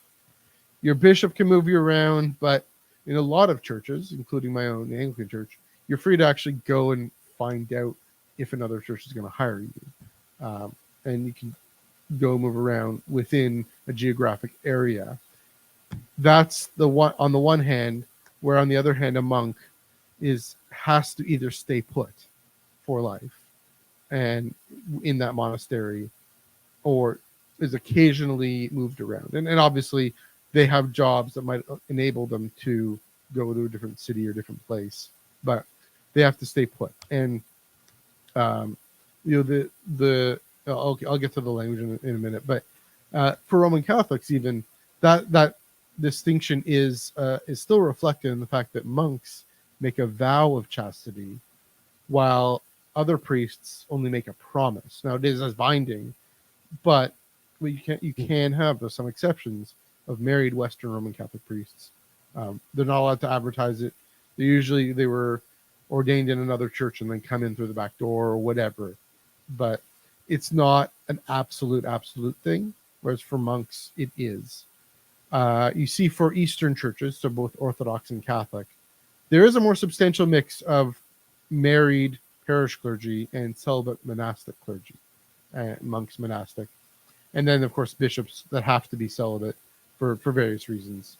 Your bishop can move you around, but in a lot of churches, including my own Anglican church, you're free to actually go and find out if another church is going to hire you, and you can go move around within a geographic area. That's the one on the one hand, where on the other hand, a monk has to either stay put for life and in that monastery, or is occasionally moved around. And obviously they have jobs that might enable them to go to a different city or different place, but they have to stay put. And I'll get to the language in a minute, but for Roman Catholics, even that distinction is still reflected in the fact that monks make a vow of chastity, while other priests only make a promise. Now it is as binding, but you can have, there's some exceptions of married Western Roman Catholic priests. They're not allowed to advertise it. They were ordained in another church and then come in through the back door or whatever. But it's not an absolute thing, whereas for monks it is. You see, for Eastern churches, so both Orthodox and Catholic, there is a more substantial mix of married parish clergy and celibate monastic clergy, monks monastic. And then, of course, bishops that have to be celibate for various reasons,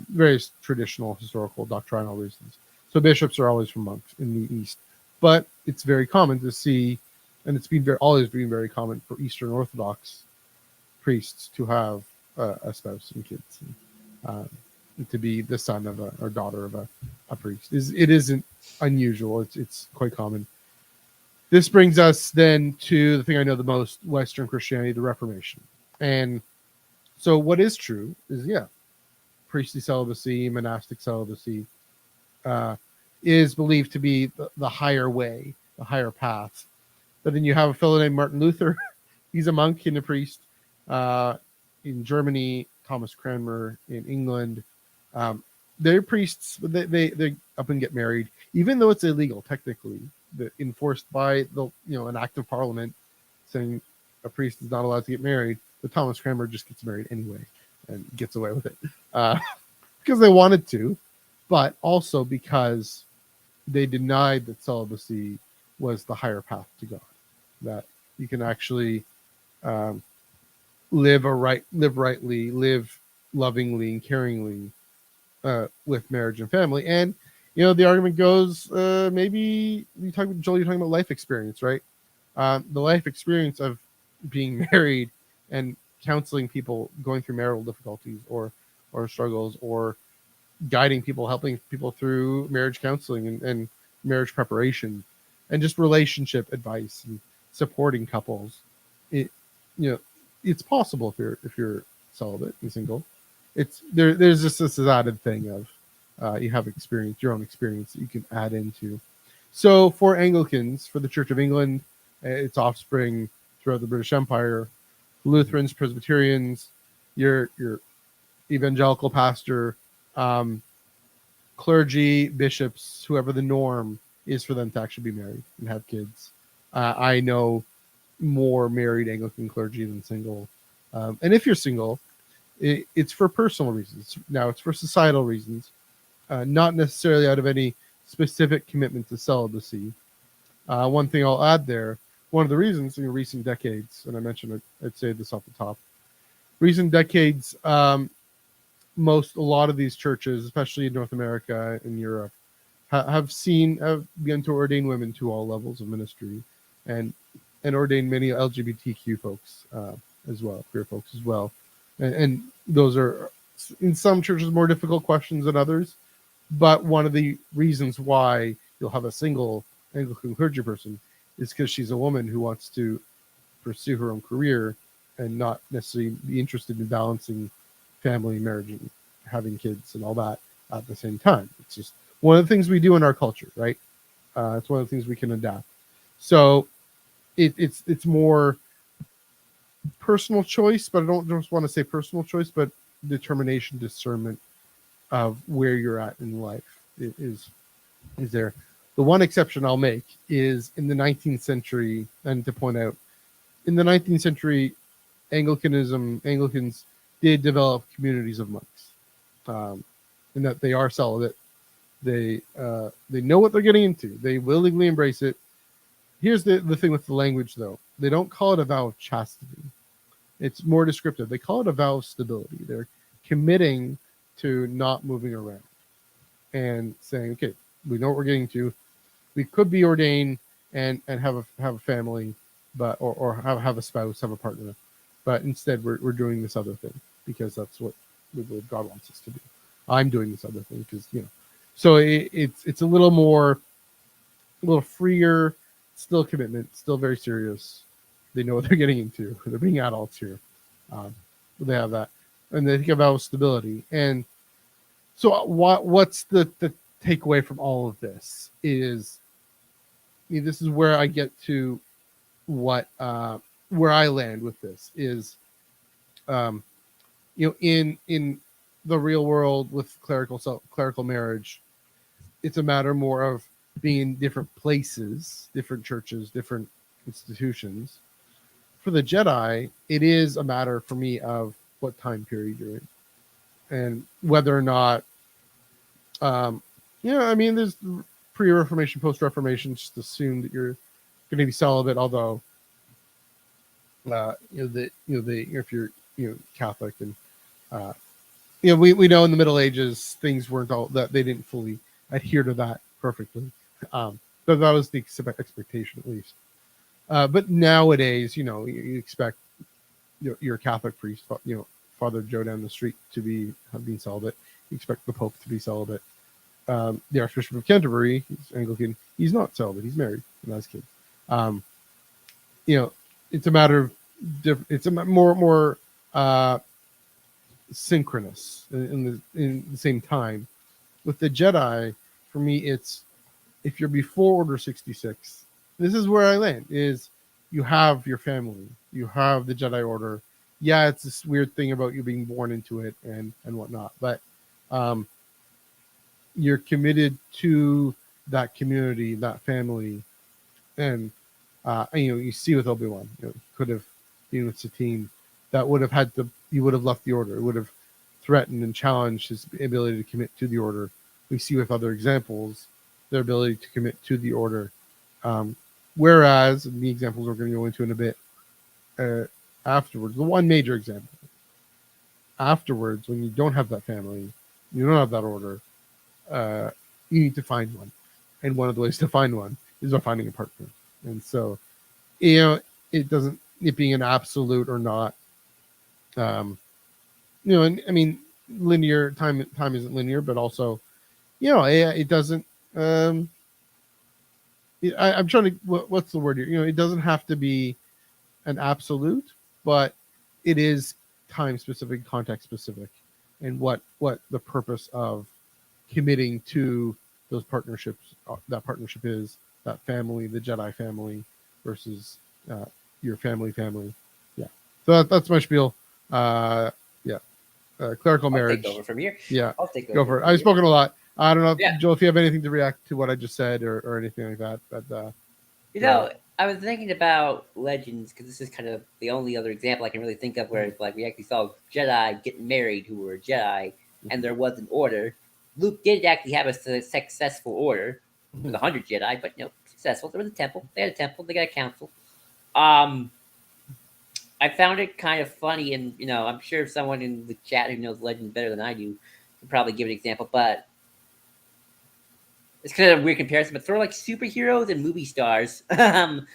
various traditional, historical, doctrinal reasons. So bishops are always from monks in the East. But it's very common to see, and it's always been very common for Eastern Orthodox priests to have a spouse and kids, and to be the son of or daughter of a priest. It isn't unusual. It's quite common. This brings us then to the thing I know the most, Western Christianity, the Reformation. And so what is true is, priestly celibacy, monastic celibacy is believed to be the higher way, the higher path. But then you have a fellow named Martin Luther. He's a monk and a priest in Germany, Thomas Cranmer in England. They're priests, but they up and get married, even though it's illegal technically, enforced by an act of parliament saying a priest is not allowed to get married. But Thomas Cranmer just gets married anyway and gets away with it because they wanted to, but also because they denied that celibacy was the higher path to God, that you can actually live rightly, live lovingly and caringly with marriage and family. And the argument goes, maybe you're talking about life experience, right? The life experience of being married and counseling people going through marital difficulties or struggles, or guiding people, helping people through marriage counseling and marriage preparation. and just relationship advice and supporting couples. It, you know, it's possible if you're celibate and single. It's there's just this added thing of you have experience, your own experience that you can add into. So for Anglicans, for the Church of England, its offspring throughout the British Empire, Lutherans, Presbyterians, your evangelical pastor, um, clergy, bishops, whoever the norm is for them to actually be married and have kids. I know more married Anglican clergy than single. And if you're single, it's for personal reasons. Now, it's for societal reasons, not necessarily out of any specific commitment to celibacy. One thing I'll add there, one of the reasons in recent decades, and I mentioned it, I'd say this off the top, recent decades, a lot of these churches, especially in North America and Europe, have begun to ordain women to all levels of ministry, and ordain many LGBTQ folks as well, queer folks as well, and those are in some churches more difficult questions than others. But one of the reasons why you'll have a single Anglican clergy person is because she's a woman who wants to pursue her own career and not necessarily be interested in balancing family, marriage, and having kids and all that at the same time. It's just one of the things we do in our culture, right? It's one of the things we can adapt. So it's more personal choice, but I don't just want to say personal choice, but determination, discernment of where you're at in life is there. The one exception I'll make is in the 19th century, and to point out, in the 19th century, Anglicans did develop communities of monks, in that they are celibate. They know what they're getting into. They willingly embrace it. Here's the thing with the language, though. They don't call it a vow of chastity. It's more descriptive. They call it a vow of stability. They're committing to not moving around and saying, okay, we know what we're getting to. We could be ordained and have a family, but or have a spouse, have a partner, but instead we're doing this other thing because that's what God wants us to do. I'm doing this other thing because so it's a little freer, still commitment, still very serious. They know what they're getting into. They're being adults here. They have that, and they think about stability. And so, what's the takeaway from all of this is, this is where I get to what where I land with this is, in the real world with clerical marriage, it's a matter more of being in different places, different churches, different institutions. For the Jedi, it is a matter for me of what time period you're in and whether or not, there's pre-Reformation, post-Reformation, just assume that you're going to be celibate, although, if you're, Catholic and, we know in the Middle Ages, things weren't all that they didn't fully adhere to that perfectly. But that was the expectation, at least. But nowadays, you expect your Catholic priest, Father Joe down the street to have been celibate. You expect the Pope to be celibate. The Archbishop of Canterbury, he's Anglican. He's not celibate. He's married and has kids. It's a matter of it's a more synchronous in the same time. With the Jedi, for me, it's if you're before Order 66. This is where I land. Is you have your family, you have the Jedi Order. Yeah, it's this weird thing about you being born into it and whatnot, but you're committed to that community, that family, and you see with Obi-Wan, he could have been with Satine. That would have he would have left the Order. It would have threatened and challenged his ability to commit to the Order. We see with other examples their ability to commit to the Order. Whereas, and the examples we're going to go into in a bit afterwards, the one major example, afterwards, when you don't have that family, you don't have that Order, you need to find one. And one of the ways to find one is by finding a partner. And so, it being an absolute or not, and I mean, linear time isn't linear, but also, it doesn't, I'm trying to what's the word here? You know, it doesn't have to be an absolute, but it is time specific, context specific, and what the purpose of committing to those partnerships, that partnership is, that family, the Jedi family versus uh, your family. Yeah, so that's my spiel. Yeah, clerical I'll take marriage. over from here. Yeah, I'll take go over for it. from I've here. spoken a lot. I don't know, Yeah. Joel, if you have anything to react to what I just said or anything like that, but You go ahead. know, I was thinking about Legends because this is kind of the only other example I can really think of where like we actually saw Jedi getting married who were Jedi, and there was an order. Luke did actually have a successful order. It was 100 Jedi, but successful. There was a temple. They had a temple. They got a council. Um, I found it kind of funny, and I'm sure someone in the chat who knows Legends better than I do could probably give an example. But it's kind of a weird comparison. But throw like superheroes and movie stars. The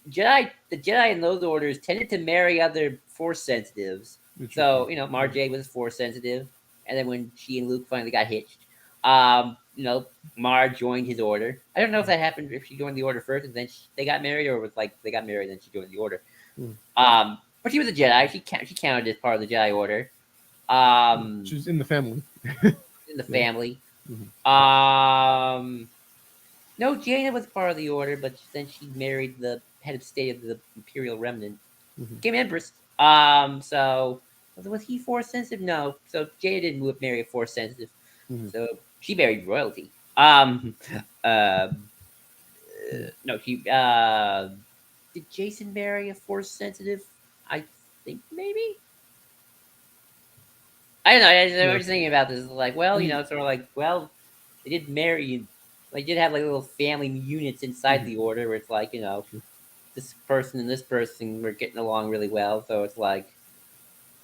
Jedi in those orders tended to marry other Force sensitives. Interesting. So Marjay was Force sensitive, and then when she and Luke finally got hitched, Mar joined his order. I don't know if that happened if she joined the order first and then they got married, or it was like they got married and then she joined the order. But she was a Jedi. She counted as part of the Jedi order. She was in the family. In the Yeah. family. Mhm. No, Jaina was part of the order, but then she married the head of state of the Imperial Remnant, Mhm. became Empress. So was he Force sensitive? No. So Jaina didn't marry a Force sensitive. Mhm. So she married royalty. Uh, no, she did Jason marry a Force sensitive? I think maybe. I don't know. I Yeah. was just thinking about this. Like, well, And sort of like, well, they did marry. They did have like little family units inside mhm. the order where it's like, this person and this person were getting along really well. So it's like,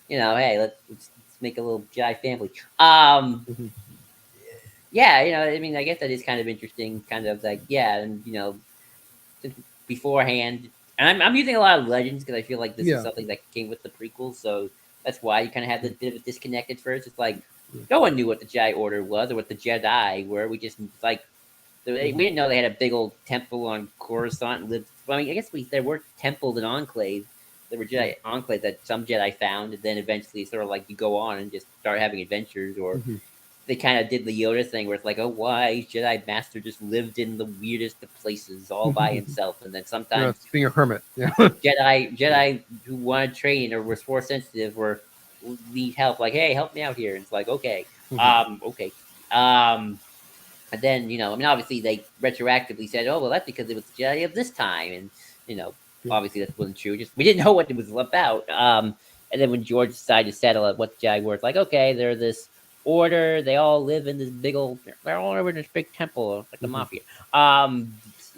hey, let's make a little Jedi family. Mhm. Yeah, I mean, I guess that is kind of interesting. Kind of like, yeah, and beforehand, and I'm using a lot of legends because I feel like this is Yeah. something that came with the prequels, so that's why you kind of have this Mhm. bit of a disconnect at first. It's like Yeah. no one knew what the Jedi Order was or what the Jedi were. We just like we Mhm. didn't know they had a big old temple on Coruscant. And lived. Well, I mean, I guess there were temples and enclaves. There were Jedi enclaves that some Jedi found, and then eventually, sort of like you go on and just start having adventures, or Mhm. they kind of did the Yoda thing where it's like, oh, why Jedi Master just lived in the weirdest of places all by himself, and then Yeah, sometimes it's being a hermit. Yeah. Jedi who wanted training or was Force sensitive or need help, like, hey, help me out here. And it's like, okay, Mhm. okay. Um, and then, I mean, obviously they retroactively said, oh, well, that's because it was the Jedi of this time. And, you know, Yeah. obviously that wasn't true. Just we didn't know what it was about. And then when George decided to settle at what the Jedi were, it's like, okay, they're this order. They all live in this big old, they're all over in this big temple, like the Mhm. mafia. Um, it's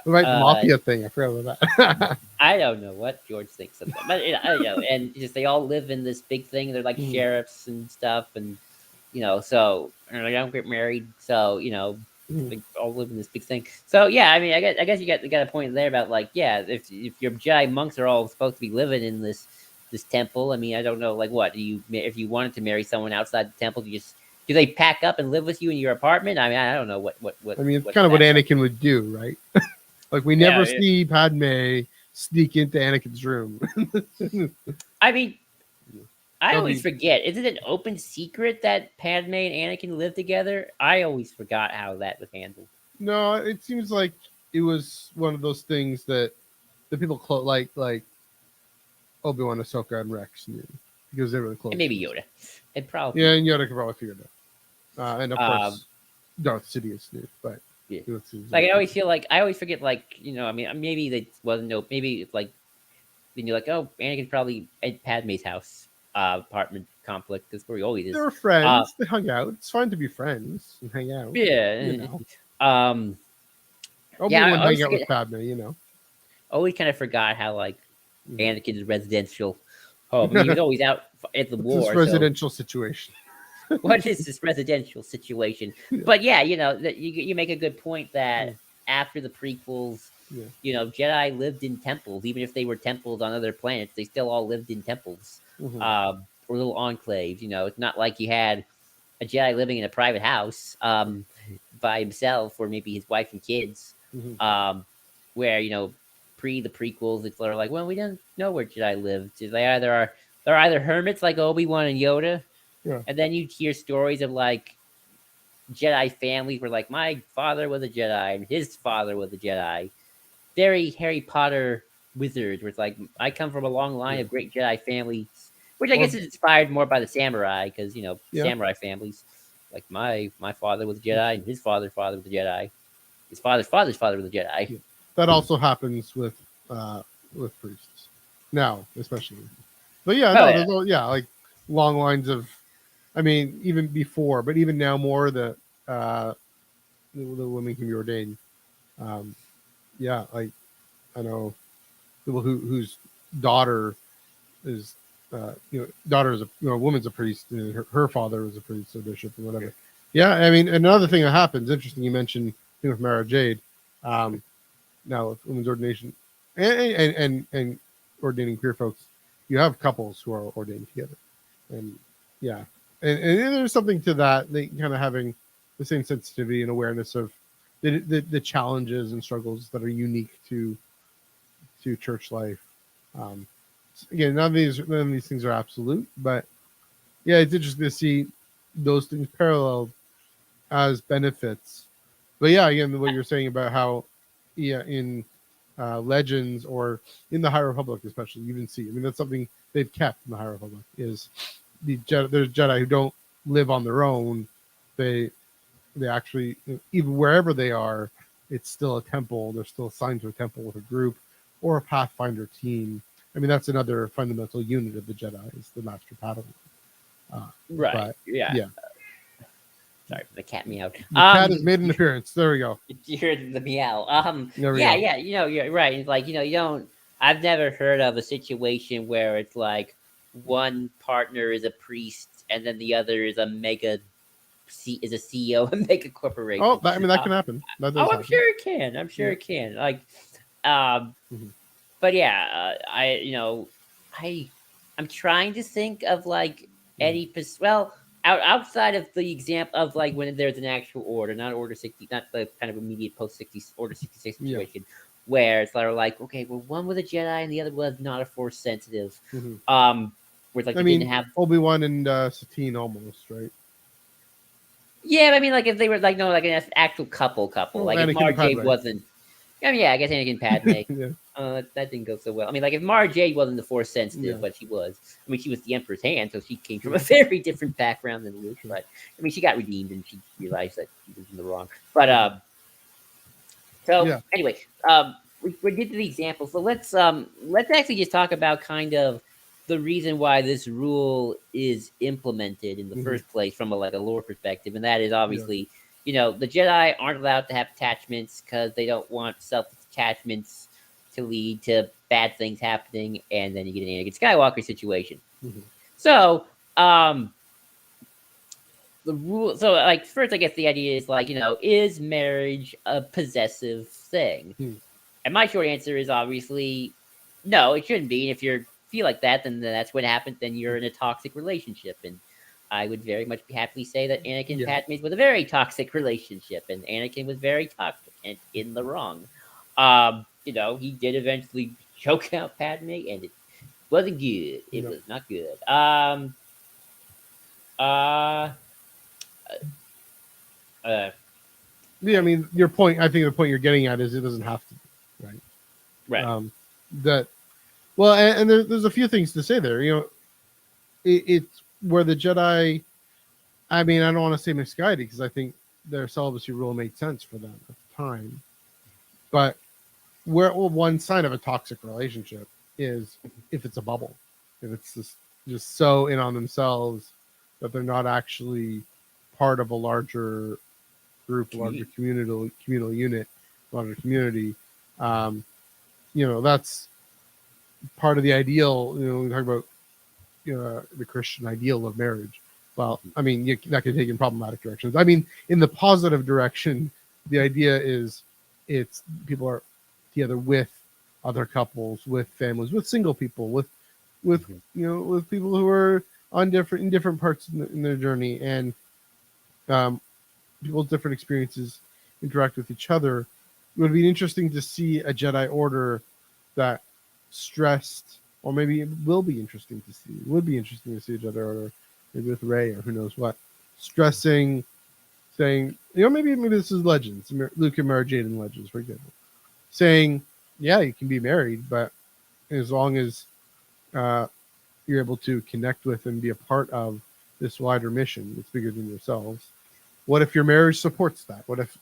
Right, the uh, mafia thing. I forgot about that. I don't know what George thinks of them, but I don't know. And just they all live in this big thing. They're like Mhm. sheriffs and stuff, and so they don't get married. So Mhm. they all live in this big thing. So yeah, I mean, I guess you got a point there about like yeah, if your Jedi monks are all supposed to be living in this temple, I mean, I don't know, like what do you if you wanted to marry someone outside the temple, do they pack up and live with you in your apartment? I mean, I don't know I mean, it's what kind of what that's like. Anakin would do, right? Like we Yeah, never see Padme sneak into Anakin's room. I mean, I That'll always be forget. Is it an open secret that Padme and Anakin live together? I always forgot how that was handled. no. It seems like it was one of those things that the people like Obi-Wan, Ahsoka, and Rex knew because they were the And maybe closest. Yoda. And probably Yeah, and Yoda. Yoda could probably figure it out. And of Um, course, Darth Sidious knew, but yeah. let's see. Like I always forget. Like I mean, maybe they wasn't no. Maybe it's like then you're like, oh, Anakin's probably at Padme's house, apartment complex because where he always They is. were Uh, friends. They hung out. It's fine to be friends and hang out. You yeah. know, Um, yeah. I Obi-Wan hang always out with forget. Padme. You know, Always kind of forgot how like Mhm. Anakin's residential home. I mean, he was always out at the It's this war, so residential situation. what is this residential situation? Yeah. But yeah, that you make a good point Yeah. that after the prequels, Yeah. Jedi lived in temples, even if they were temples on other planets, they still all lived in temples, Mhm. or little enclaves. It's not like you had a Jedi living in a private house by himself, or maybe his wife and kids. Mhm. Where pre the prequels, it's sort of like, well, we didn't know where Jedi lived. They're either hermits like Obi-Wan and Yoda, Yeah. and then you hear stories of like Jedi families where like my father was a Jedi and his father was a Jedi. Very Harry Potter wizards, where it's like I come from a long line Yeah. of great Jedi families, which I Or guess is inspired more by the samurai, because yeah. samurai families. Like my father was a Jedi and his father's father was a Jedi. His father's father's father was a Jedi. Yeah. That also happens uh with priests now, especially. But yeah, Oh no, yeah, there's like long lines of. I mean, even before, but even now more uh, the women can be ordained. Um, yeah, like I know people whose daughter is daughter is a woman's a priest, and her father was a priest or bishop or whatever. Yeah, I mean, another thing that happens, interesting, you mentioned thing with Mara Jade, now with women's ordination and ordaining queer folks, you have couples who are ordained together, and yeah, and there's something to that, they kind of having the same sensitivity and awareness of the challenges and struggles that are unique to church life. Um, Again, none of these things are absolute, but yeah, it's interesting to see those things paralleled as benefits. But yeah, again, what you're saying about how, yeah, in Legends or in the High Republic, especially, you can see. I mean, that's something they've kept in the High Republic is there's Jedi who don't live on their own. They they actually, even wherever they are, it's still a temple. They're still assigned to a temple with a group or a Pathfinder team. I mean, that's another fundamental unit of the Jedi is the Master Padawan. Uh, right. but Yeah. yeah, Sorry, the cat meowed. the cat has made an appearance. There we go. You heard the meow. There we Yeah, go. yeah. You're right. It's like you don't. I've never heard of a situation where it's like one partner is a priest and then the other is a is a CEO of a mega Oh, corporation. I mean, that can happen. That Oh, does I'm happen. sure it can. I'm sure Yeah. it can. Like, um, Mhm. but yeah, I I'm trying to think of like Mhm. any well outside of the example of like when there's an actual order, not Order 60, not the kind of immediate post 60 Order 66 Yeah. situation where it's like okay, well one was a Jedi and the other was not a Force sensitive, Mhm. where it's like I they didn't mean, have. Obi-Wan and Satine almost, right? Yeah, but I mean, like if they were like no, like an actual couple, Oh, like if Anakin and Mara Jade Padme. wasn't. I mean, yeah, I guess Anakin Padme. Yeah. That didn't go so well. I mean, like if Mara Jade wasn't the Force sensitive, Yeah. but she was. I mean, she was the Emperor's hand, so she came from Yeah. a very different background than Luke. Sure. But I mean, she got redeemed and she realized that she was in the wrong. But Mhm. so Yeah. anyway, we did the example. So let's actually just talk about kind of the reason why this rule is implemented in the Mhm. first place from a lore perspective, and that is Yeah. obviously the Jedi aren't allowed to have attachments because they don't want self attachments to lead to bad things happening, and then you get an Anakin Skywalker situation. Mhm. So the rule, so like first I guess the idea is like is marriage a possessive thing? Mhm. And my short answer is obviously no, it shouldn't be. And if you feel like that, then that's what happens. Then you're in a toxic relationship. And I would very much be happily say that Anakin and Yeah. Padme was a very toxic relationship, and Anakin was very toxic and in the wrong. He did eventually choke out Padme, and it wasn't good. It No. was not good. Uh, uh, Yeah. I mean, your point. I think the point you're getting at is it doesn't have to be, right? right. That well, and there's a few things to say there. It's where the Jedi. I mean, I don't want to say misguided because I think their celibacy rule made sense for them at the time. But one sign of a toxic relationship is if it's a bubble, if it's just so in on themselves that they're not actually part of a larger group, a larger communal unit, larger community. Um, that's part of the ideal. We talk about the Christian ideal of marriage. Well, I mean, that can take in problematic directions. I mean, in the positive direction, the idea is it's people are together with other couples, with families, with single people, with Mhm. with people who are on different parts in their journey, and people's different experiences interact with each other. would be interesting to see a Jedi Order that stressed, or maybe it will be interesting to see. It would be interesting to see a Jedi Order, maybe with Rey or who knows what, stressing, saying, maybe this is Legends, Luke and Mara Jade in Legends, for example, saying, yeah, you can be married, but as long as uh, you're able to connect with and be a part of this wider mission that's bigger than yourselves. What if your marriage supports that? What if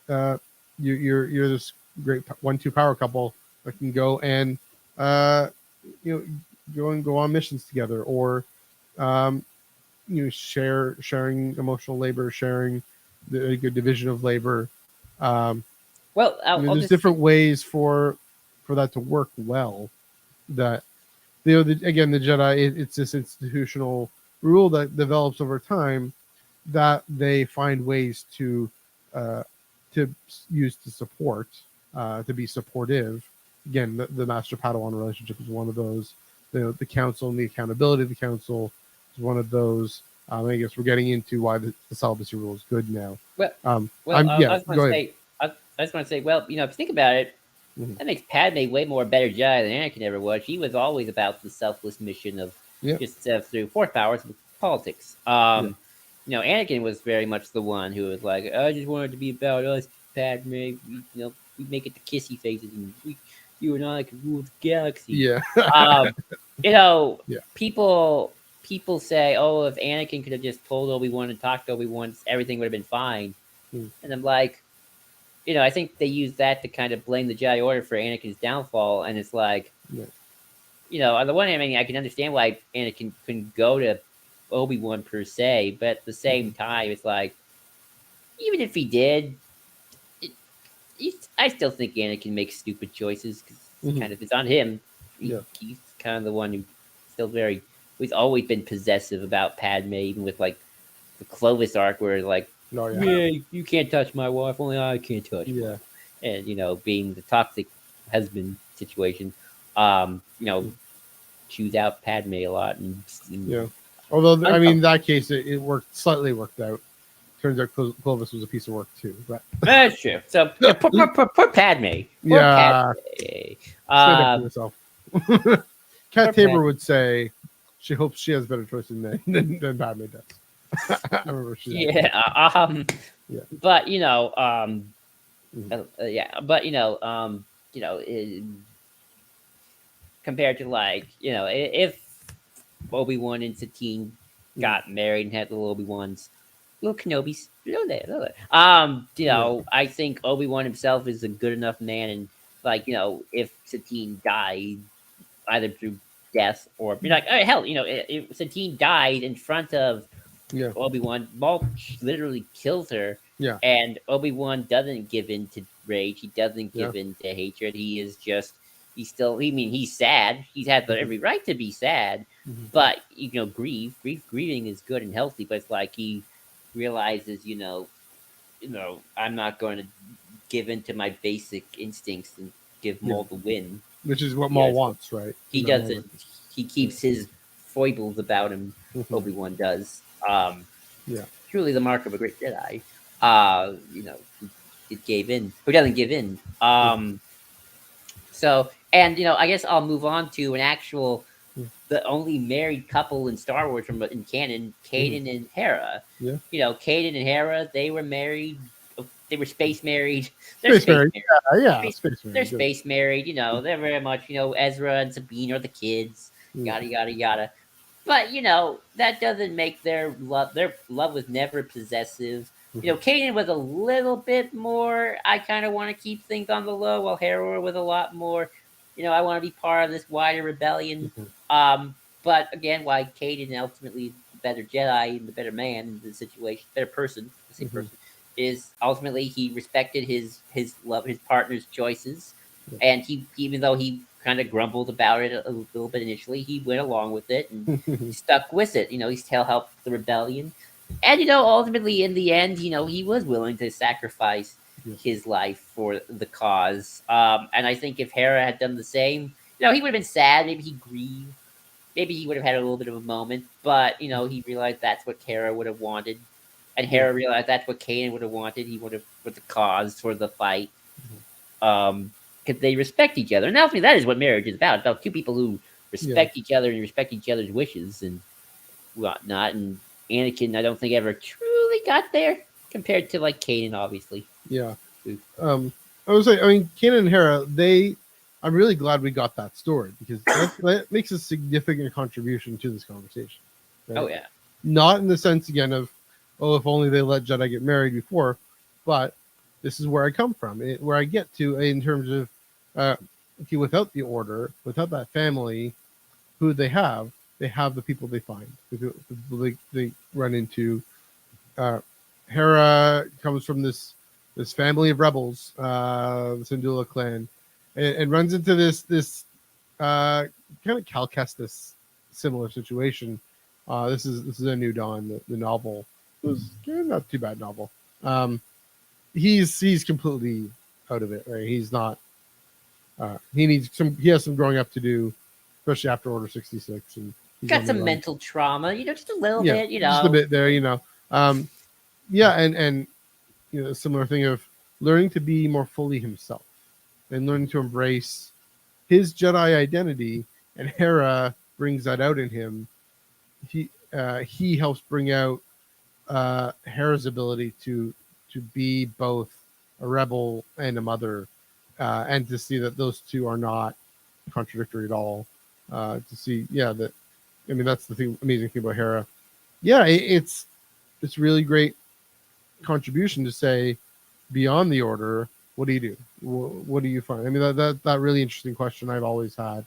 uh, you're this great 1-2 power couple that can go and uh, go on missions together, or um, sharing emotional labor, sharing a good division of labor. Um, Well, I'll there's just different ways for that to work well. That again, the Jedi, it's this institutional rule that develops over time that they find ways uh, to use to support, to be supportive. Again, the master Padawan relationship is one of those. The council and the accountability of the council is one of those. I guess we're getting into why the celibacy rule is good now. well, I'm I yeah. was going Go to ahead. say, I just want to say, well, if you think about it, Mhm. that makes Padme way more better Jedi than Anakin ever was. She was always about the selfless mission of Yeah, just through force powers with politics. yeah, Anakin was very much the one who was like, I just wanted to be about us, Padme. We make it the kissy faces, and you and I could rule the galaxy. yeah, Um, you know, yeah. people say, oh, if Anakin could have just told Obi-Wan and talked to Obi-Wan, everything would have been fine. Mm, And I'm like, I think they use that to kind of blame the Jedi Order for Anakin's downfall. And it's like, yeah. on the one hand, I mean, I can understand why Anakin couldn't go to Obi-Wan per se, but at the same Mhm, time, it's like, even if he did, it, I still think Anakin makes stupid choices because mhm, it's on him. yeah. He's kind of the one who still who's always been possessive about Padme, even with like the Clovis arc, where like, No, yeah, yeah, you can't touch my wife, only I can touch my yeah, wife, and being the toxic husband situation, mm, choose out Padme a lot, and yeah. Although I mean, in uncomfortable. that case, it worked out. Turns out Clovis was a piece of work too. But That's true. So poor Padme, poor Padme. yeah, stand up for Um, yourself. poor Kat Tabor Padme. would say she hopes she has better choice than Padme does. I remember she said that. Yeah. Yeah. But Mhm. yeah. But compared to like if Obi-Wan and Satine Mhm. got married and had little Obi-Wans, little Kenobis, little there. Yeah. I think Obi-Wan himself is a good enough man, and like if Satine died either through death or hell, if Satine died in front of Yeah. Obi-Wan, Maul literally kills her, Yeah. and Obi-Wan doesn't give in to rage. He doesn't Yeah. give in to hatred. He is just he's still. I mean, he's sad. He's had Mhm. every right to be sad, Mhm. but grieving is good and healthy. But it's like he realizes, I'm not going to give in to my basic instincts and give Yeah. Maul the win. Which is what Maul Yes, wants, right? In he that moment. doesn't. He keeps his foibles about him. Mhm. Obi-Wan does. Yeah. Truly the mark of a great Jedi. Who gave in, who doesn't give in. Mhm. So, and I guess I'll move on to an actual, Mhm. the only married couple in Star Wars from in canon, Mhm. Caden and Hera. Yeah. Caden and Hera, they were married. They were space married. They're Space space Marine. married. Yeah. Yeah. Space, Space they're Marine. Good. space married. They're very much. Ezra and Sabine are the kids. Yeah. Yada yada yada. But that doesn't make their love was never possessive. Mhm. Kanan was a little bit more. I kind of want to keep things on the low, while Hera was a lot more. I want to be part of this wider rebellion. Mhm. Um, but again, why Kanan ultimately the better Jedi and the better man in the situation, better person, the same Mhm. person, is ultimately he respected his partner's choices, Yeah. and he, even though he kind of grumbled about it a little bit initially, he went along with it and stuck with it. He still helped the rebellion, and ultimately in the end, he was willing to sacrifice Yeah. his life for the cause. And I think if Hera had done the same, he would have been sad. Maybe he grieved. Maybe he would have had a little bit of a moment, but he realized that's what Hera would have wanted, and Yeah. Hera realized that's what Kanan would have wanted. He would have, for the cause, for the fight. because they respect each other. And ultimately, that is what marriage is about. It's about two people who Yeah. respect each other and respect each other's wishes and whatnot. And Anakin, I don't think ever truly got there compared to like Kanan, obviously. Yeah. I was like, I mean, Canon and Hera, I'm really glad we got that story because that makes a significant contribution to this conversation. Right? Oh yeah, Not in the sense again of, oh, if only they let Jedi get married before, but this is where I come from, where I get to in terms of, okay, without the order, without that family, who they have the people they find, the people they run into. Uh, Hera comes from this family of rebels, the Syndulla clan, and runs into uh, kind of Cal Kestis similar situation. This is a New Dawn, the novel. It was not too bad novel. Um, he's completely out of it. Right? He's not. He has some growing up to do, especially after Order 66, and he's got on the some run. mental trauma, just a little Yeah, bit, just a bit there. Um, yeah, and a similar thing of learning to be more fully himself and learning to embrace his Jedi identity, and Hera brings that out in him. He helps bring out Hera's ability to be both a rebel and a mother, and to see that those two are not contradictory at all. To see, yeah, that I mean that's the amazing thing about Hera. Yeah, it's really great contribution to say beyond the order, what do you do? What do you find? I mean, that really interesting question I've always had.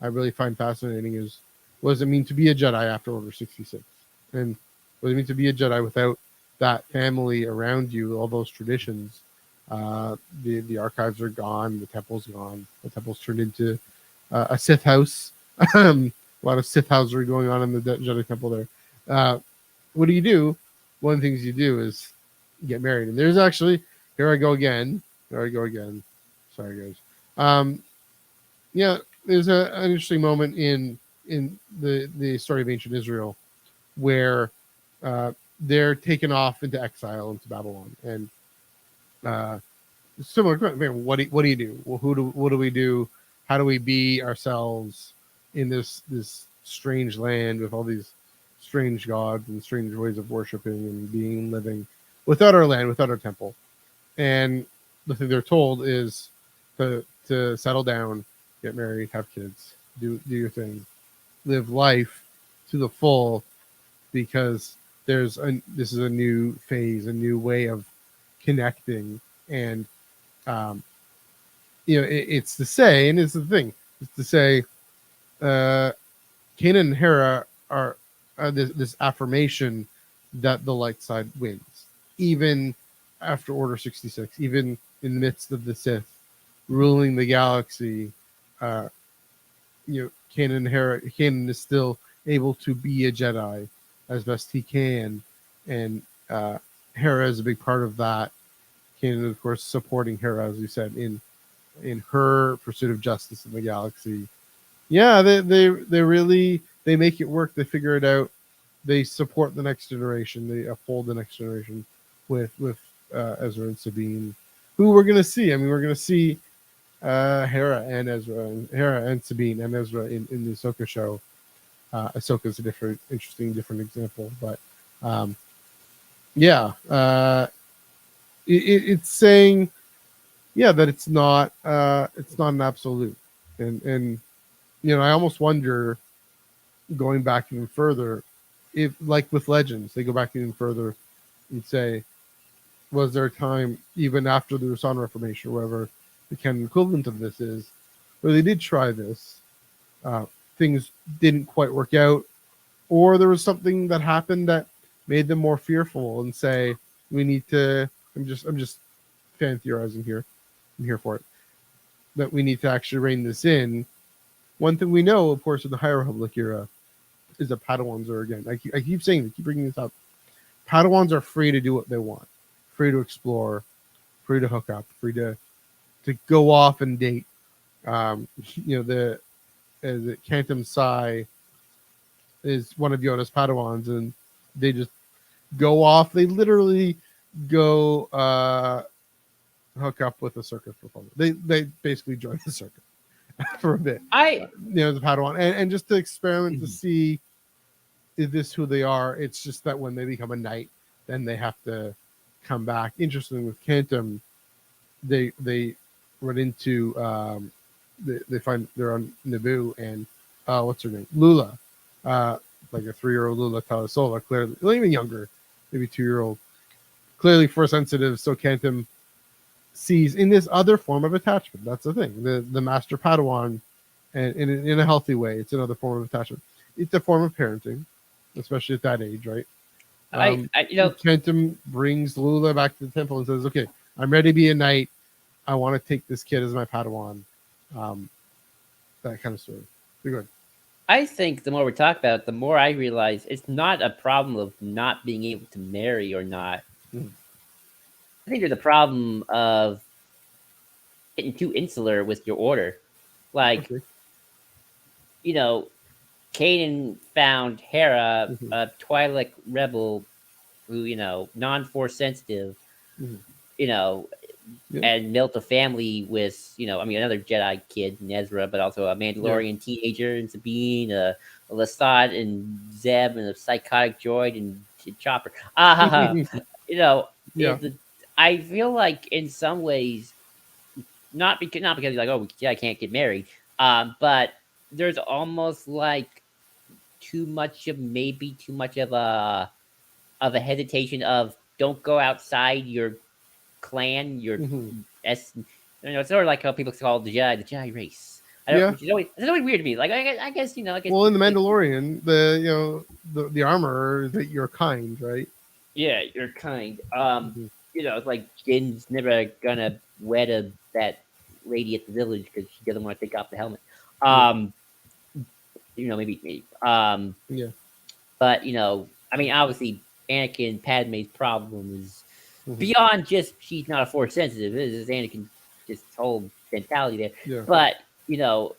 I really find fascinating is what does it mean to be a Jedi after Order 66, and what does it mean to be a Jedi without that family around you, all those traditions. The archives are gone, the temple's gone, the temple's turned into a Sith house. A lot of Sith housery going on in the Jedi temple there. What do you do? One of the things you do is get married. And there's actually, here I go again. There I go again. Sorry, guys. Um, yeah, there's an interesting moment in the story of ancient Israel where they're taken off into exile into Babylon, and uh, similar. What do you do? Well, what do we do? How do we be ourselves in this strange land with all these strange gods and strange ways of worshiping and being and living without our land, without our temple? And the thing they're told is to settle down, get married, have kids, do your thing, live life to the full, because this is a new phase, a new way of connecting, and um, it's to say, and it's the thing, it's to say, uh, Kanan and Hera are this affirmation that the light side wins, even after Order 66, even in the midst of the Sith ruling the galaxy. Uh, Kanan is still able to be a Jedi as best he can, and Hera is a big part of that. Kanan, of course, supporting Hera, as you said, in her pursuit of justice in the galaxy. Yeah, they really they make it work. They figure it out. They support the next generation. They uphold the next generation with Ezra and Sabine, who we're gonna see. I mean, we're gonna see Hera and Ezra, and Hera and Sabine and Ezra in the Ahsoka show. Ahsoka's a different example, but yeah, it's saying, yeah, that it's not an absolute, and I almost wonder, going back even further, if like with Legends, they go back even further and say, was there a time even after the Rasan Reformation, or whatever the canon equivalent of this is, where they did try this, uh, things didn't quite work out, or there was something that happened that made them more fearful and say, we need to. I'm just fan theorizing here. I'm here for it. That we need to actually rein this in. One thing we know, of course, in the High Republic era, is that Padawans are, again, I keep saying, they keep bringing this up. Padawans are free to do what they want, free to explore, free to hook up, free to go off and date. The Cantum Sai is one of Yoda's Padawans, and they just go off. They literally go hook up with a circus performer. They basically join the circus for a bit, I the Padawan, and just to experiment to Mhm. see is this who they are. It's just that when they become a knight, then they have to come back. Interesting with Cantum, they run into they find they're on Naboo and what's her name, Lula, uh, like a 3-year-old Lula Talasola, clearly even younger, maybe 2-year-old, clearly force sensitive. So Cantum sees in this other form of attachment. That's the thing. The master Padawan, and in a healthy way, it's another form of attachment. It's a form of parenting, especially at that age, right? I Kenton brings Lula back to the temple and says, "Okay, I'm ready to be a knight. I want to take this kid as my Padawan." Um, that kind of story. Be good. I think the more we talk about it, the more I realize it's not a problem of not being able to marry or not. Mhm. I think there's a problem of getting too insular with your order. Like, Okay. you know, Caden found Hera, Hmm. a Twi'lek rebel who, non-force sensitive, Hmm. you know, Yeah. and built a family with, another Jedi kid, Ezra, but also a Yeah. Mandalorian teenager and Sabine, a Lasat and Zeb, and a psychotic droid and Chopper. You know, Yeah. it, I feel like in some ways, not because you're like, oh, yeah, I can't get married, but there's almost like too much of a hesitation of don't go outside your clan, your Hmm. S. It's sort of like how people call the Jedi race. I don't, Yeah. which is always weird to me. Like I guess I guess Well, in the people, Mandalorian, the armor is that you're kind, right? yeah, you're kind. Hmm. It's like Jin's never gonna wed that lady at the village because she doesn't want to take off the helmet. Yeah. Um, maybe. Yeah. But I mean, obviously, Anakin Padme's problem is Hmm. beyond just she's not a force sensitive. It is Anakin just whole mentality there. Yeah. But you know,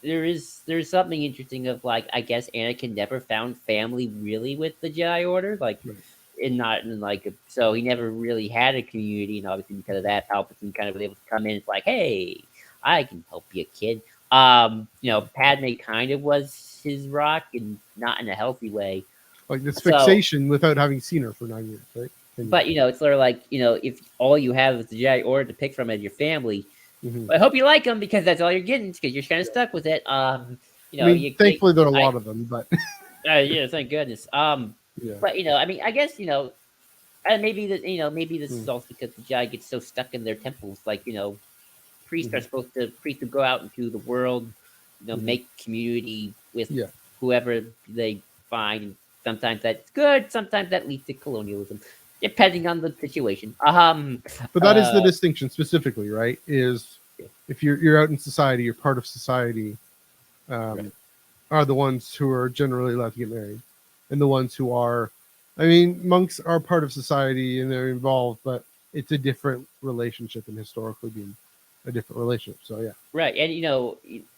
there's something interesting of like I guess Anakin never found family really with the Jedi Order, like Right. and not in like so he never really had a community, and obviously because of that, Palpatine kind of was able to come in. It's like, hey, I can help you, kid. Padme kind of was his rock, and not in a healthy way. Like this So, fixation without having seen her for 9 years, right? 10 years. but it's sort of like if all you have is the Jedi Order to pick from as your family, Hmm. I hope you like them because that's all you're getting because you're kind of Yeah. stuck with it. I mean, You thankfully there are a I lot of them, but yeah, thank goodness. yeah. But I mean, I guess and maybe that maybe this Mm. is also because the Jedi get so stuck in their temples. Like priests are Hmm. supposed to priests to go out into the world, Hmm. make community with Yeah. whoever they find. And sometimes that's good. Sometimes that leads to colonialism, depending on the situation. But that is the distinction specifically, right? Is Yeah, if you're out in society, you're part of society, right. um, are the ones who are generally allowed to get married, and the ones who are, I mean, monks are part of society and they're involved, but it's a different relationship and historically being a different relationship. So yeah. Right, and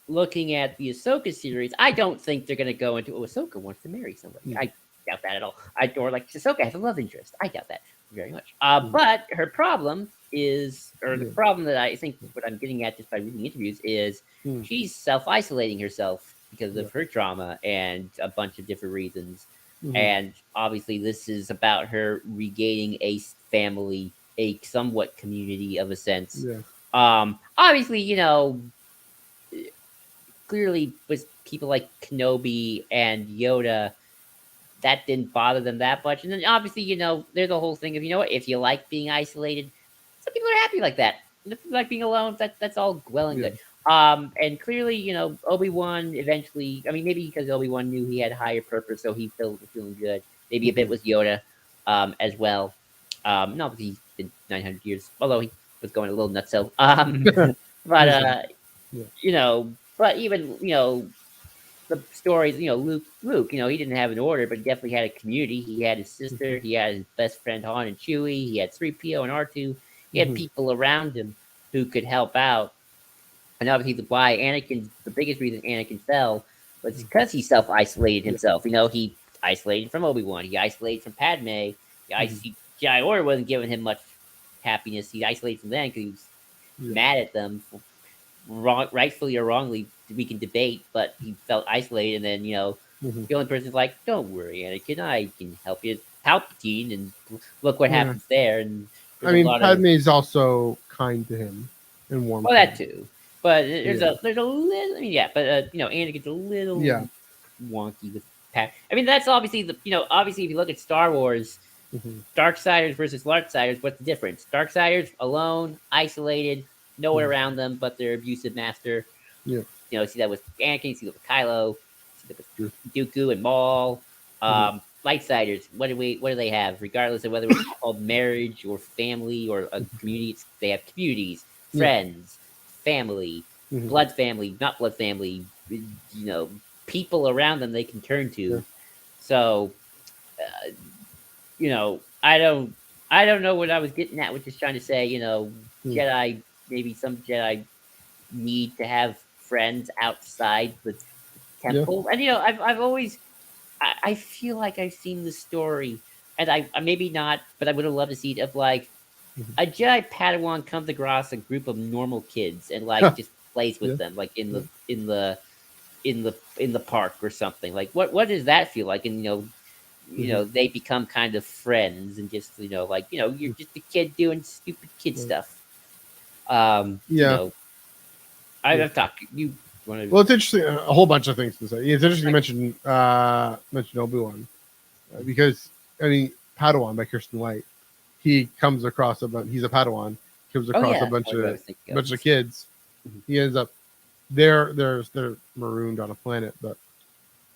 looking at the Ahsoka series, I don't think they're going to go into Ahsoka wants to marry somebody. Mm. I doubt that at all. Or like Ahsoka has a love interest. I doubt that very much. Mm. But her problem is, or the Yeah. problem that I think what I'm getting at just by reading interviews is Mm. she's self isolating herself because Yeah. of her trauma and a bunch of different reasons. Hmm. And obviously, this is about her regaining a family, a somewhat community of a sense. Yeah. Obviously, clearly with people like Kenobi and Yoda, that didn't bother them that much. And then obviously, there's a whole thing of if you like being isolated, some people are happy like that. If you like being alone, that's all well and Yeah. good. And clearly, Obi-Wan eventually, I mean, maybe because Obi-Wan knew he had higher purpose, so he felt feeling good. Maybe a bit Hmm. with Yoda, as well. And obviously he's been 900 years, although he was going a little nuts. So, but Wisdom. Yeah. but even the stories, Luke, he didn't have an order, but he definitely had a community. He had his sister, he had his best friend Han and Chewie, he had 3PO and R2. He had Hmm. people around him who could help out. And obviously, why the biggest reason Anakin fell was because he self isolated Yeah. himself. He isolated from Obi Wan, he isolated from Padme. Hmm. Jedi Order wasn't giving him much. happiness. He isolated from them because he was Yeah. mad at them, for rightfully or wrongly. We can debate, but he felt isolated, and then Hmm. the only person's like, "Don't worry, Anakin, I can help you." Palpatine, and look what Yeah. happens there. And I there's a mean, lot of Padme's also kind to him and warm well, to that him. too. But Yeah. there's a little, I mean, yeah, but Anakin's a Yeah. little wonky with Pat. I mean, that's obviously obviously if you look at Star Wars, Hmm. Darksiders versus Lightsiders, what's the difference? Darksiders alone, isolated, no one Hmm. around them but their abusive master. Yeah. See that with Anakin, see that with Kylo, see that with Sure. Dooku and Maul. Hmm. Lightsiders, what do they have? Regardless of whether it's called marriage or family or a community, they have communities, Yeah. friends, family, Hmm. blood family, not blood family. People around them they can turn Yeah. to. So I don't know what I was getting at with just trying to say, Hmm. Jedi, maybe some Jedi need to have friends outside the Yeah. temple. And I've always I feel like I've seen the story, and I maybe not, but I would have loved to see it of like Hmm. a Jedi Padawan comes across a group of normal kids and like just plays with Yeah. them, like in Yeah. the park or something. Like what does that feel like? And Hmm. they become kind of friends and just like you're just a kid doing stupid kid Right. stuff. Yeah. Yeah. I've talked. You want to? Well, it's interesting. A whole bunch of things to say. It's interesting you Like, mention Obi-Wan because I mean Padawan by Kirsten White. He comes across a bunch. He's a Padawan. Comes oh across yeah, a that's bunch probably what I of was thinking of. kids. Mhm. He ends up they're marooned on a planet, but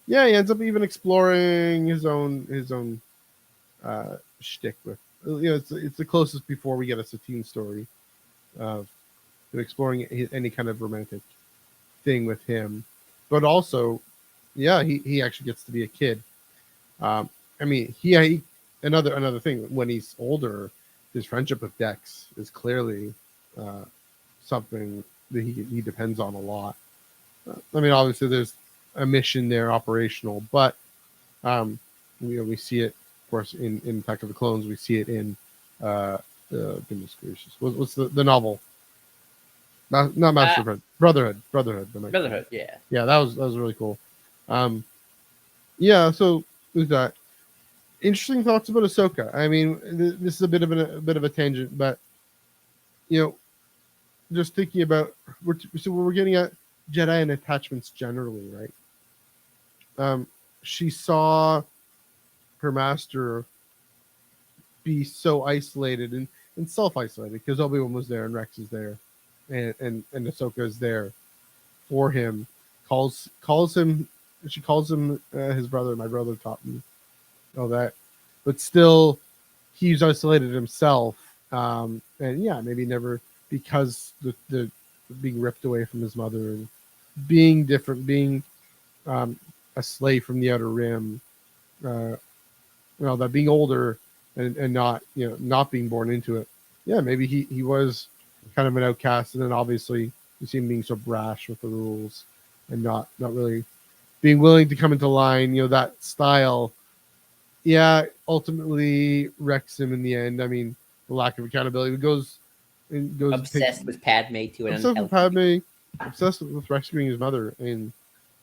yeah, he ends up even exploring his own shtick with it's the closest before we get a Satine story of exploring any kind of romantic thing with him, but also yeah, he actually gets to be a kid. I mean, another thing when he's older, his friendship with Dex is clearly uh, something that he depends on a lot. I mean, obviously there's a mission there, operational, but um, we see it, of course, in Attack of the Clones. We see it in goodness gracious, what's the novel? Not Uh, Master of Brotherhood. The next one. Brotherhood, yeah. Yeah, that was really cool. Um, yeah, so who's that? Interesting thoughts about Ahsoka. I mean, this is a bit of a tangent, but you know, just thinking about we're getting at Jedi and attachments generally, right? She saw her master be so isolated and self-isolated because Obi-Wan was there and Rex is there, and Ahsoka is there for him. Calls him. She calls him his brother. My brother taught me all that, but still, he's isolated himself. And yeah, maybe never because the being ripped away from his mother and being different, being um, a slave from the outer rim. Uh, that being older and not not being born into it. Yeah, maybe he was kind of an outcast, and then obviously you see him being so brash with the rules and not really being willing to come into line. That style. Yeah, ultimately wrecks him in the end. I mean, the lack of accountability it goes and takes Obsessed with Padme to an obsessed with unhealthy Padme, obsessed with rescuing his mother, and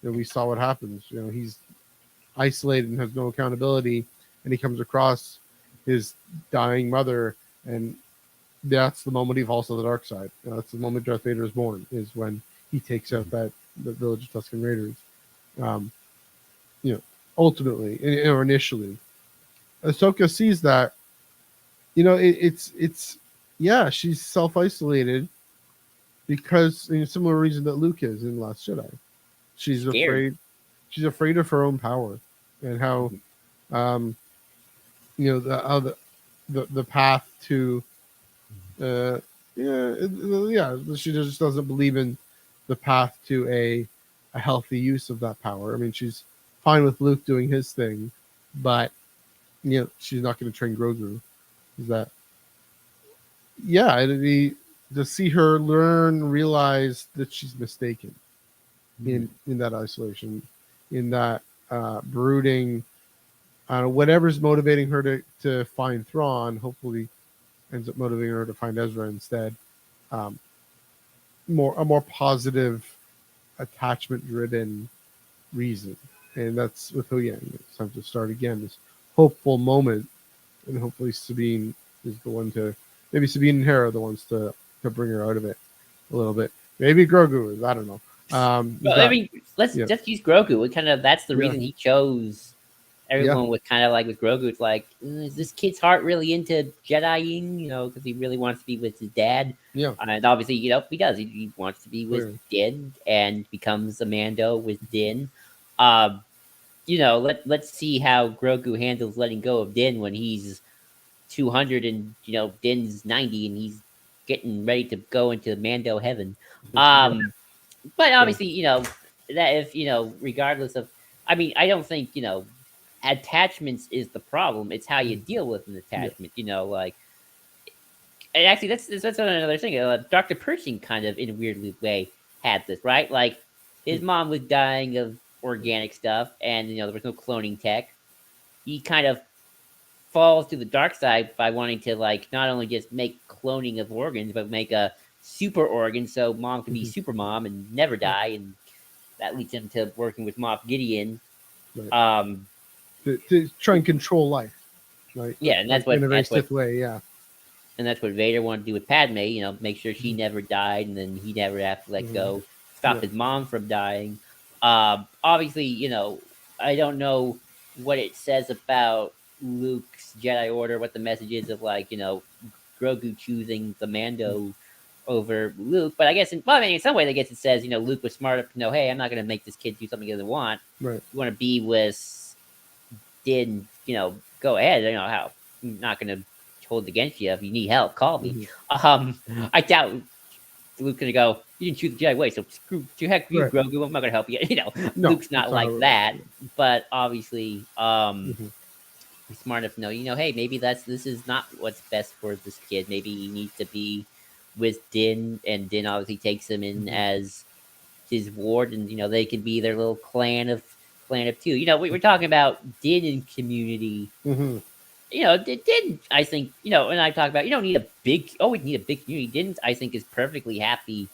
we saw what happens. He's isolated and has no accountability, and he comes across his dying mother, and that's the moment he falls to the dark side. That's the moment Darth Vader is born, is when he takes out the village of Tusken Raiders. Um, you know, ultimately or initially, Ahsoka sees that. It's yeah, she's self isolated because similar reason that Luke is in Last Jedi. She's scared. afraid. She's afraid of her own power and how Mhm. um, the path to uh, yeah, she just doesn't believe in the path to a healthy use of that power. I mean, she's fine with Luke doing his thing, but she's not going to train Grogu. Is that yeah? It'd be to see her learn, realize that she's mistaken in that isolation, in that brooding. Whatever's motivating her to find Thrawn, hopefully ends up motivating her to find Ezra instead. Um, a more positive, attachment ridden reason, and that's with Huyang. It's time to start again. This hopeful moment, and hopefully Sabine is the one to, maybe Sabine and Hera are the ones to bring her out of it a little bit. Maybe Grogu is. I don't know. He's Well, I got, mean, let's yeah, just use Grogu. It kind of that's the yeah, reason he chose yeah, everyone. Was kind of like with Grogu. It's like, is this kid's heart really into Jediing? Because he really wants to be with his dad, yeah, and obviously, he does. He wants to be with clearly. Din and becomes a Mando with Din. Let's see how Grogu handles letting go of Din when he's 200 and Din's 90 and he's getting ready to go into Mando heaven. Yeah, But yeah, obviously, that if regardless of, I mean, I don't think attachments is the problem. It's how you deal with an yeah, attachment. Like, and actually, that's another thing. Dr. Pershing kind of in a weird way had this, right? Like, his mom was dying of organic stuff, and there was no cloning tech. He kind of falls to the dark side by wanting to, like, not only just make cloning of organs, but make a super organ so mom can be mhm, super mom and never yeah, die, and that leads him to working with Moff Gideon. right. Um, To try and control life, right? yeah, and Like that's in what a very Sith way. Yeah, Vader wanted to do with Padme. Make sure she mhm, never died, and then he never have to let mhm, go. Stop yeah, his mom from dying. Obviously, I don't know what it says about Luke's Jedi Order, what the message is of, like, Grogu choosing the Mando over Luke. But I guess, in some way, I guess it says, Luke was smart enough to know, hey, I'm not going to make this kid do something he doesn't want. right. You want to be with Din, go ahead. How I'm not going to hold against you. If you need help, call me. Hmm. I doubt Luke's going to go, you didn't choose the Jedi way, so screw to heck you, Right. Grogu. I'm not going to help you. No, Luke's that's not not how like it works. that. But obviously, Hmm. he's smart enough to know, hey, maybe this is not what's best for this kid. Maybe he needs to be with Din, and Din obviously takes him in Hmm. as his ward, and they can be their little clan of two. We were talking about Din in Community. Hmm. It didn't. I think and I talk about, you don't need a big. Always need a big community. Didn't I think is perfectly happy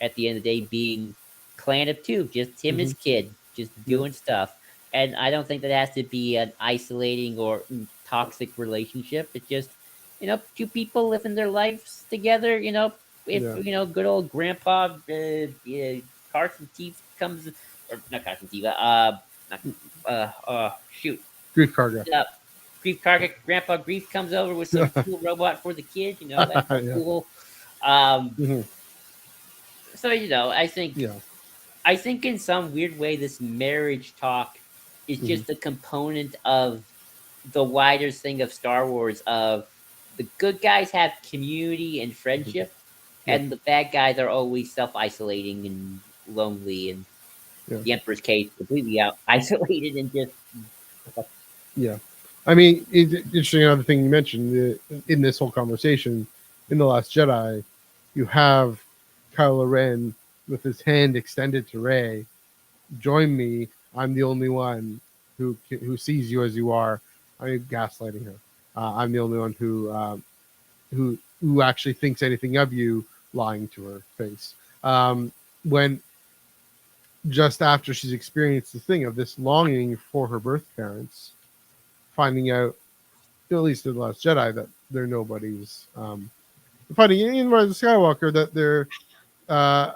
at the end of the day being clan of two, just him and Hmm. his kid, just Yeah, doing stuff. And I don't think that has to be an isolating or toxic relationship. It's just two people living their lives together. If yeah. good old grandpa Carson Teeth comes, or not Carson Teeth, not, shoot. Grief Karga. Uh, Grandpa Grief comes over with some cool robot for the kid. That's Yeah. cool. Um, Hmm. so Yeah. I think in some weird way, this marriage talk is Hmm. just a component of the wider thing of Star Wars. Of the good guys have community and Hmm. friendship, Yeah. and the bad guys are always self isolating and lonely. And Yeah. the Emperor's case, completely out isolated and just Yeah. I mean, interesting. Another thing you mentioned in this whole conversation, in the Last Jedi, you have Kylo Ren with his hand extended to Rey. Join me. I'm the only one who sees you as you are. I'm gaslighting her. I'm the only one who actually thinks anything of you, lying to her face. When just after she's experienced the thing of this longing for her birth parents, finding out, at least in the Last Jedi, that they're nobody's. Finding in Rise of Skywalker that they're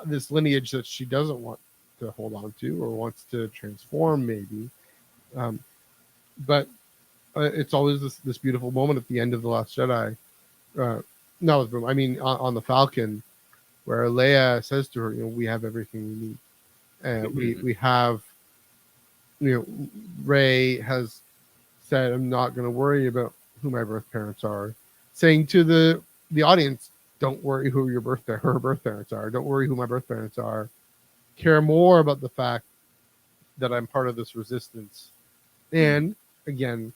this lineage that she doesn't want to hold on to or wants to transform, maybe. Um, but it's always this beautiful moment at the end of the Last Jedi. Uh, not with I mean on the Falcon, where Leia says to her, "We have everything we need. We have, Rey has said, I'm not going to worry about who my birth parents are, saying to the audience, don't worry who her birth parents are. Don't worry who my birth parents are. Care more about the fact that I'm part of this resistance. And again,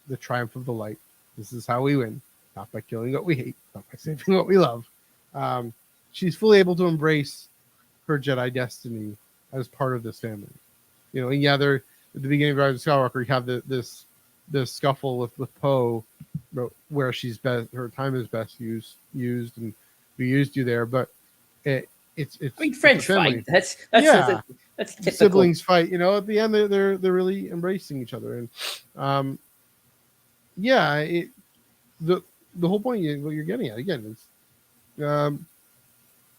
the triumph of the light. This is how we win, not by killing what we hate, not by saving what we love. Um, she's fully able to embrace her Jedi destiny as part of this family. And yeah, they're at the beginning of Rise of Skywalker. You have this scuffle with Poe, where she's best, her time is best used, and we used you there. But it, I mean, it's a friends fight. family. That's Yeah, that's the typical. siblings fight. At the end they're really embracing each other, and um, yeah, the the whole point what you're getting at again is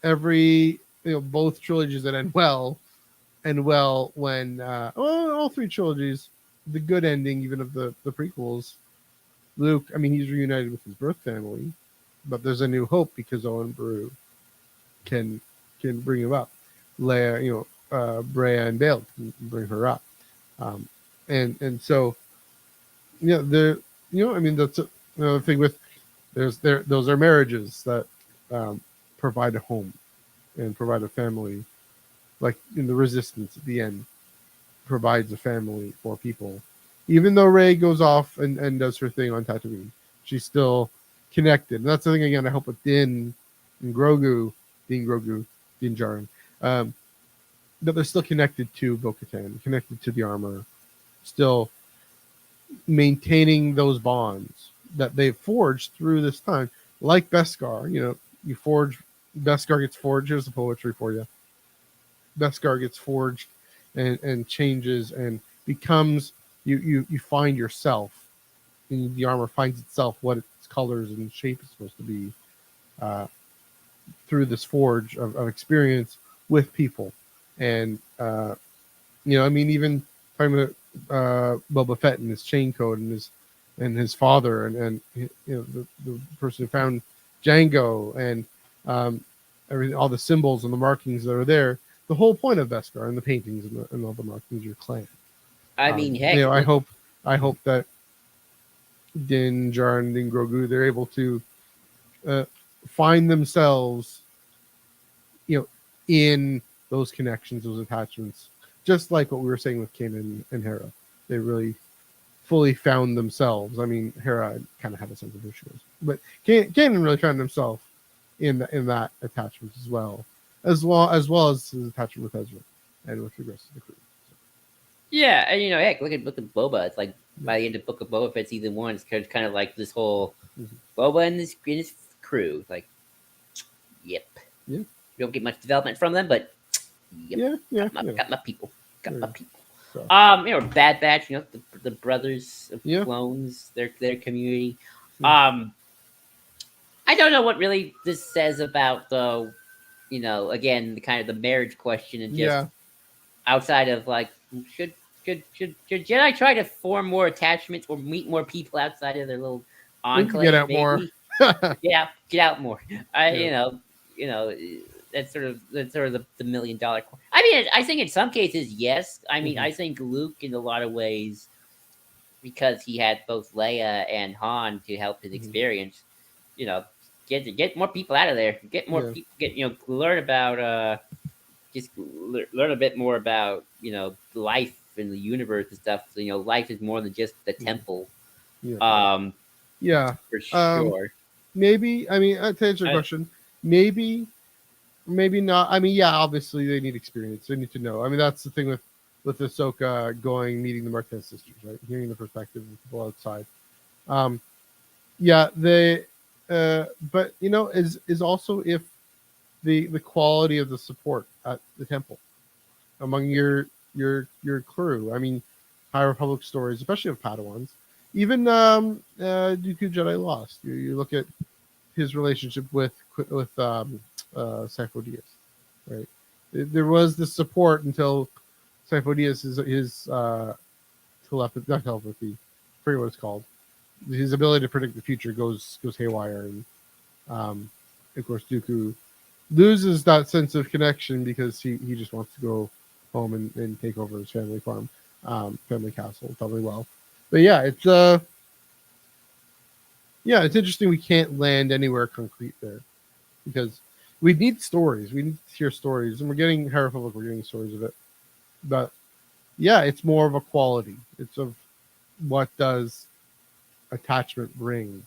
every both trilogies that end well when well, all three trilogies, the good ending even of the prequels. Luke, I mean, he's reunited with his birth family, but there's a new hope because Owen Brew can bring him up. Leia, Brea and Bale can bring her up, um, and so the I mean that's another thing with those are marriages that provide a home and provide a family, like in the Resistance at the end provides a family for people. Even though Rey goes off and does her thing on Tatooine, she's still connected. And that's the thing again. I hope with and Grogu, Din Grogu, Din Djarin, that they're still connected to Bo-Katan, connected to the armor, still maintaining those bonds that they've forged through this time. Like Beskar, you forge Beskar gets forged. Here's the poetry for you. Beskar gets forged and changes and becomes you find yourself, and the armor finds itself what its colors and shape is supposed to be uh, through this forge of experience with people. And I mean, even talking about Boba Fett and his chain code and his father and the person who found Django and um, everything, all the symbols and the markings that are there. The whole point of Beskar and the paintings and all the markings of your clan. I mean, heck, I look. hope that Din Djarin and Din Grogu they're able to uh, find themselves, in those connections, those attachments, just like what we were saying with Kanan and Hera. They really fully found themselves. I mean, Hera kind of had a sense of who she was, but Kanan really found himself in that attachment as well as his attachment with Ezra and with the rest of the crew. So, Yeah, and heck, look at Boba. It's like yeah. by the end of Book of Boba Fett season one, it's kind of like this whole Mhm. Boba and his crew. Like, yep, Yeah, we don't get much development from them, but yep, yeah, got my people, got yeah. my people. So, Bad Batch, the brothers of yeah. clones, their community. Mm. Um, I don't know what really this says about the, again, the kind of the marriage question and just Yeah, outside of like should Jedi try to form more attachments or meet more people outside of their little we can get enclave? out more. Maybe get out more. I Yeah. you know that's sort of the $1 million. I mean, I think in some cases yes. I mean, Mhm. I think Luke in a lot of ways because he had both Leia and Han to help his Mhm. experience. You know, get more people out of there. Get more Yeah. people. Learn about just learn a bit more about life and the universe and stuff. So, life is more than just the Mhm. temple. Yeah. Um, Yeah. for Um, sure. maybe. I mean, to answer your I, question, maybe not. I mean, yeah. Obviously, they need experience. They need to know. I mean, that's the thing with Ahsoka going meeting the Marquez sisters, right? Hearing the perspective of people outside. Um, yeah. They. But is also if the quality of the support at the temple among your crew. I mean, High Republic stories, especially of Padawans. Even Dooku Jedi Lost. You look at his relationship with Sifo Dyas, right? There was the support until Sifo Dyas his telepathy, not telepathy, I forget what it's called. His ability to predict the future goes haywire, and um, of course Dooku loses that sense of connection because he just wants to go home and take over his family farm, family castle, probably well. But it's interesting we can't land anywhere concrete there because we need stories. We need to hear stories, and we're getting High Republic. We're getting stories of it, but yeah, it's more of a quality. It's of what does attachment bring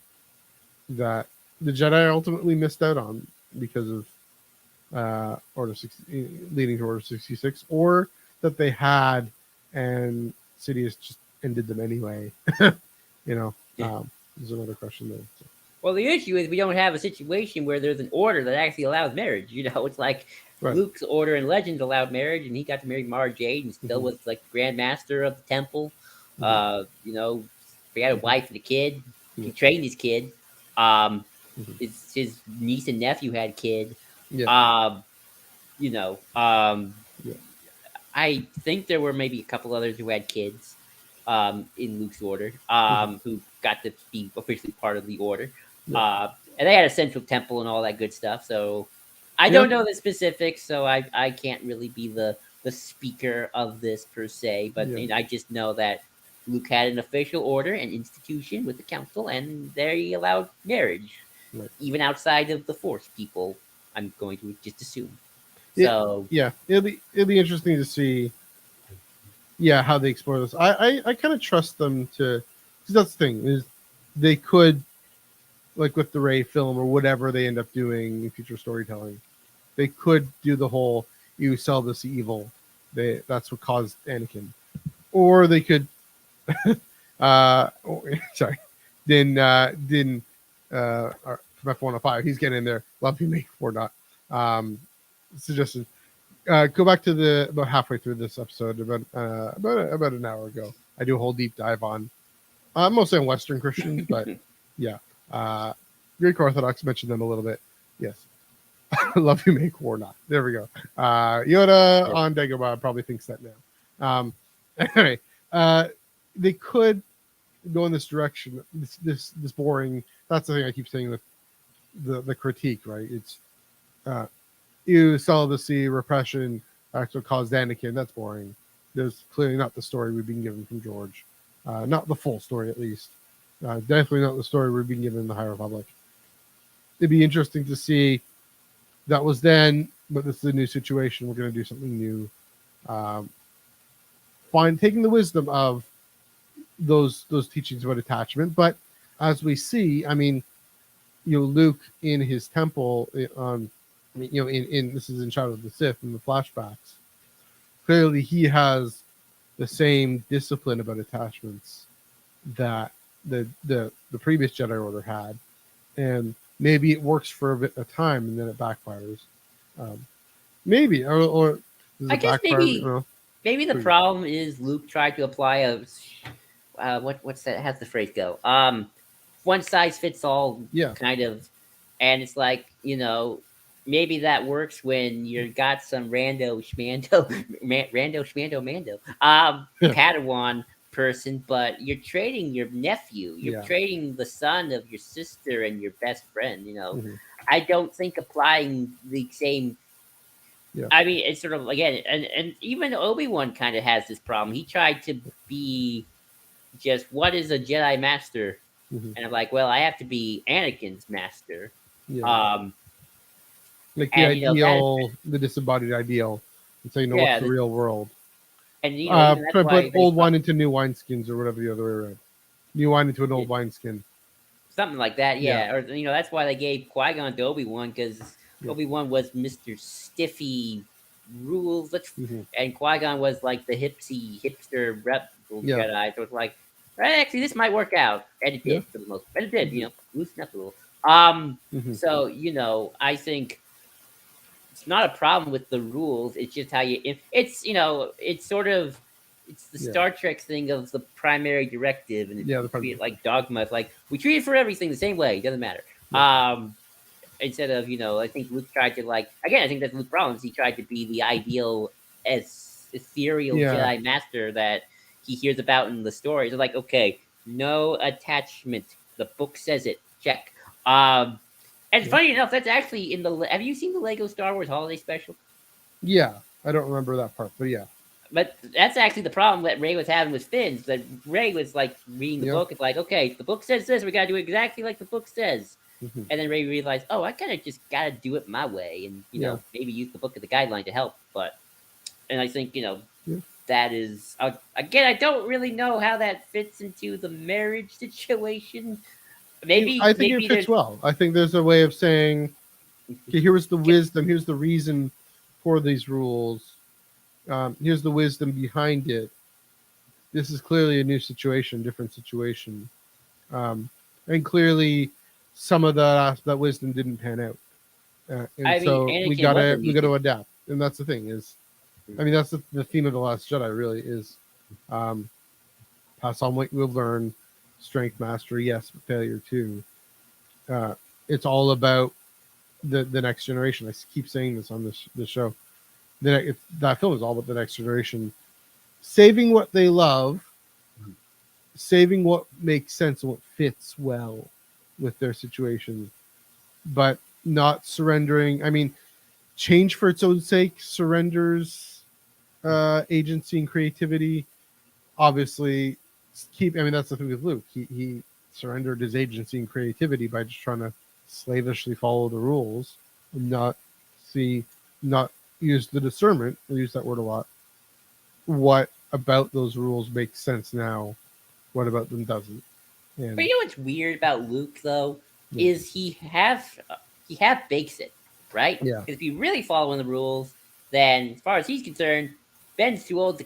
that the Jedi ultimately missed out on because of Order 60, leading to Order 66, or that they had and Sidious just ended them anyway. you know, yeah. There's another question there. So, Well, the issue is we don't have a situation where there's an order that actually allows marriage. It's like right. Luke's order in Legends allowed marriage, and he got to marry Mara Jade, and still Hmm. was like Grand Master of the Temple. Hmm. He had a Hmm. wife and a kid. He Yeah. trained his kid. Um, Hmm. his niece and nephew had a kid. Yeah. Um, you know, um, Yeah. I think there were maybe a couple others who had kids in Luke's order Hmm. who got to be officially part of the order. Yeah. Uh, and they had a central temple and all that good stuff. So I Yeah. don't know the specifics, so I can't really be the speaker of this per se. But Yeah. I just know that Luke had an official order and institution with the council, and they allowed marriage, Right. even outside of the Force people. I'm going to just assume. It, So yeah. It'll be interesting to see. Yeah, how they explore this. I kind of trust them to. Because that's the thing is, they could, like with the Ray film or whatever they end up doing in future storytelling, they could do the whole you sell this evil. That's what caused Anakin, or they could sorry, then from F105, he's getting in there. Love you, make or not. Suggestion. Go back to the about halfway through this episode, about an hour ago. I do a whole deep dive on mostly on Western Christians, but yeah, uh, Greek Orthodox mentioned them a little bit. Yes, love you, make war not. There we go. Yoda on Dagobah probably thinks that now. Anyway, uh, they could go in this direction. This boring. That's the thing I keep saying with the critique, right? It's uh, celibacy, repression, actually caused Anakin. That's boring. There's clearly not the story we've been given from George. Not the full story, at least. Definitely not the story we've been given in the High Republic. It'd be interesting to see. That was then, but this is a new situation. We're going to do something new. Um, taking the wisdom of those teachings about attachment, but as we see, I mean, Luke in his temple, in this is in Shadow of the Sith in the flashbacks. Clearly, he has the same discipline about attachments that the previous Jedi Order had, and maybe it works for a bit of time and then it backfires. Um, maybe or does I it guess backfire? maybe the problem is Luke tried to apply a what's that? How's the phrase go? One size fits all Yeah, kind of, and it's like maybe that works when you got some rando schmando rando schmando mando yeah, Padawan person, but you're trading your nephew, you're yeah, trading the son of your sister and your best friend. hmm, I don't think applying the same. yeah, I mean, it's sort of again, and even Obi-Wan kind of has this problem. He tried to be just what is a Jedi Master, hmm, and I'm like, well, I have to be Anakin's master. yeah. Um, Like the and that is ideal, the disembodied ideal, and so what's yeah, the real world. and even that's Try to why put they old wine into new wineskins or whatever the other way around. New wine into an old wineskin. something like that, Yeah, yeah. Or that's why they gave Qui-Gon to Obi-Wan because yeah, Obi-Wan was Mister Stiffy rules. hmm, And Qui-Gon was like the hipster rebel yeah, Jedi. So it's like, right, actually, this might work out, and it yeah, did for the most. But it did, hmm, loosen up a little. Um, hmm, so I think it's not a problem with the rules. It's just how it's it's sort of it's the yeah, Star Trek thing of the primary directive, and yeah. we The part of treat the it like dogma. It's like we treat it for everything the same way. It doesn't matter. yeah, Instead of I think Luke tried to like again. I think that's Luke's problem. He tried to be the ideal as ethereal yeah, Jedi Master that he hears about in the stories. It's like okay, no attachment. The book says it. Check. Um, and yeah. funny enough, that's actually in the. Have you seen the Lego Star Wars Holiday Special? Yeah. I don't remember that part, but yeah, But that's actually the problem that Ray was having with Finn. That Ray was like reading the yeah, book. It's like, okay, the book says this. We gotta do exactly like the book says. hmm, And then Ray realized, oh, I kind of just gotta do it my way, and yeah, maybe use the book as a guideline to help. But and I think yeah. that is again, I don't really know how that fits into the marriage situation. I Maybe think it fits there's well. I think there's a way of saying, okay, here's the wisdom, here's the reason for these rules. Here's the wisdom behind it. This is clearly a new situation, different situation. Um, and clearly some of that wisdom didn't pan out, and I mean, so we Anakin was gotta a we gotta mutant. adapt, and that's the thing is, I mean, that's the theme of the Last Jedi really is, um, pass on what you've learned, strength mastery, yes, but failure too. Uh, it's all about the next generation. I keep saying this on this show. That film is all about the next generation saving what they love, saving what makes sense and what fits well with their situation, but not surrendering. I mean, change for its own sake surrenders agency and creativity. Obviously, keep. I mean, that's the thing with Luke. He surrendered his agency and creativity by just trying to slavishly follow the rules and see, not use the discernment. We use that word a lot. What about those rules makes sense now? What about them doesn't? But And you know what's weird about Luke though yeah, is he have bakes it, right? yeah. Because if you really following the rules, then as far as he's concerned, Ben's too old to